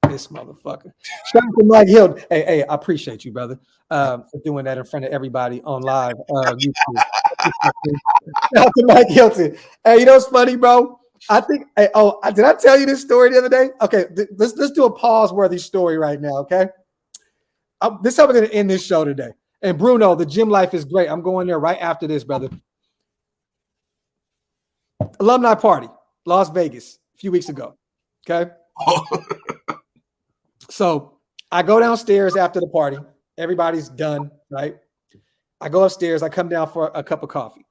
This motherfucker. Shout out to Mike Hilton. Hey, I appreciate you, brother, for doing that in front of everybody on live YouTube. Shout out to Mike Hilton. Hey, you know what's funny, bro? I think. Hey, did I tell you this story the other day? Okay, let's do a pause-worthy story right now. Okay, this is how we're gonna end this show today. And Bruno, the gym life is great. I'm going there right after this, brother. Alumni party, Las Vegas, a few weeks ago. Okay. So I go downstairs after the party. Everybody's done, right? I go upstairs. I come down for a cup of coffee.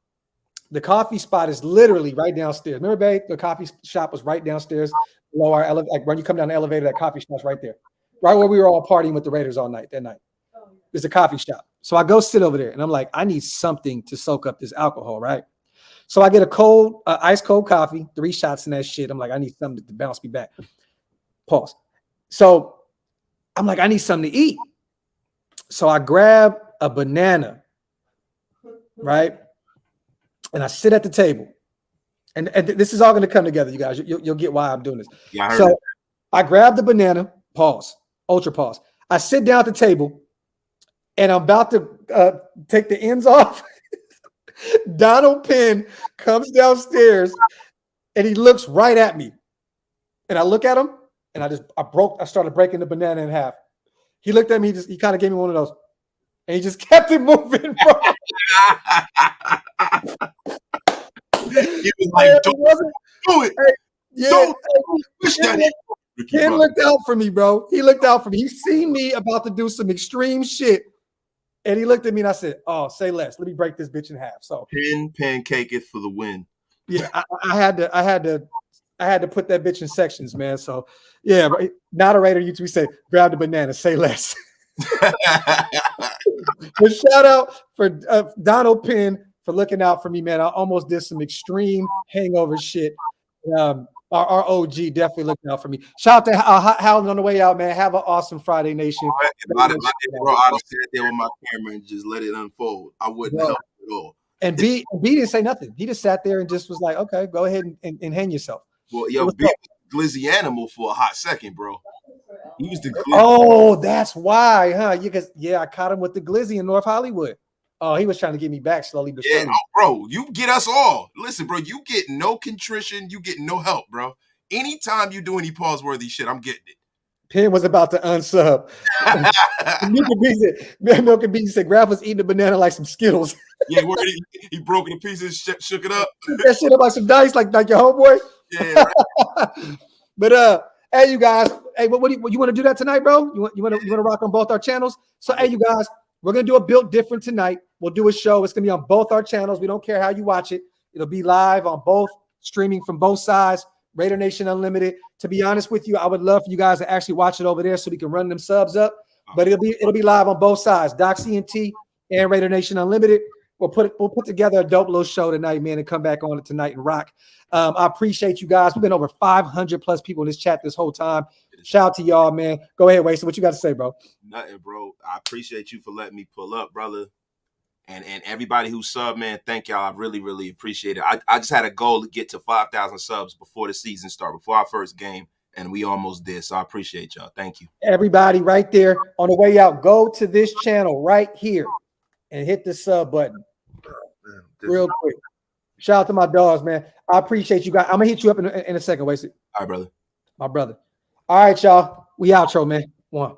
The coffee spot is literally right downstairs. Remember, babe, the coffee shop was right downstairs below our elevator. Like when you come down the elevator, that coffee shop's right there. Right where we were all partying with the Raiders all night that night. There's a coffee shop. So I go sit over there and I'm like, I need something to soak up this alcohol, right? So I get a ice cold coffee, 3 shots in that shit. I'm like, I need something to bounce me back. Pause. So I'm like, I need something to eat. So I grab a banana, right? And I sit at the table. And this is all going to come together, you guys. You'll get why I'm doing this. Yeah, so I grab the banana, pause, ultra pause. I sit down at the table and I'm about to take the ends off. Donald Penn comes downstairs and he looks right at me. And I look at him and I started breaking the banana in half. He looked at me, he kind of gave me one of those. And he just kept it moving, bro. He was like, don't do it. Hey, yeah. Ken looked out for me, bro. He looked out for me. He seen me about to do some extreme shit. And he looked at me and I said, oh, say less. Let me break this bitch in half. So Penn pancake it for the win. Yeah, I had to put that bitch in sections, man. So yeah, not a Raider YouTube say, grab the banana, say less. But shout out for Donald Penn for looking out for me, man. I almost did some extreme hangover shit. Our OG definitely looked out for me. Shout out to Howland on the way out, man. Have an awesome Friday, Nation. Bro, I'd have sat there with my camera and just let it unfold. I wouldn't help at all. And B didn't say nothing. He just sat there and just was like, okay, go ahead and hang yourself. Well, yo, B was the glizzy animal for a hot second, bro. He was the glizzy. Oh, that's why, huh? I caught him with the glizzy in North Hollywood. Oh, he was trying to get me back slowly but surely. Yeah, bro, you get us all. Listen, bro, you get no contrition. You get no help, bro. Anytime you do any pause-worthy shit, I'm getting it. Penn was about to unsub. Milk and B said, Graphk was eating a banana like some Skittles. Yeah, he broke it in pieces, shook it up. That shit up like some dice, like your homeboy. Yeah, right. But hey, you guys, hey, what do you want to do that tonight, bro? You want to rock on both our channels? So hey, you guys, we're gonna do a built different tonight. We'll do a show. It's gonna be on both our channels. We don't care how you watch it. It'll be live on both, streaming from both sides. Raider Nation Unlimited. To be honest with you, I would love for you guys to actually watch it over there so we can run them subs up. But it'll be live on both sides, DOX ENT and Raider Nation Unlimited. We'll put together a dope little show tonight, man, and come back on it tonight and rock. I appreciate you guys. We've been over 500 plus people in this chat this whole time. Shout out to y'all, man. Go ahead, Wasted. What you got to say, bro? Nothing, bro. I appreciate you for letting me pull up, brother. And everybody who subbed, man, thank y'all. I really, really appreciate it. I just had a goal to get to 5,000 subs before the season started, before our first game, and we almost did. So I appreciate y'all. Thank you. Everybody right there on the way out, go to this channel right here and hit the sub button real quick. Shout out to my dogs, man. I appreciate you guys. I'm going to hit you up in a second, Wasted. All right, brother. My brother. All right, y'all. We outro, man. 1.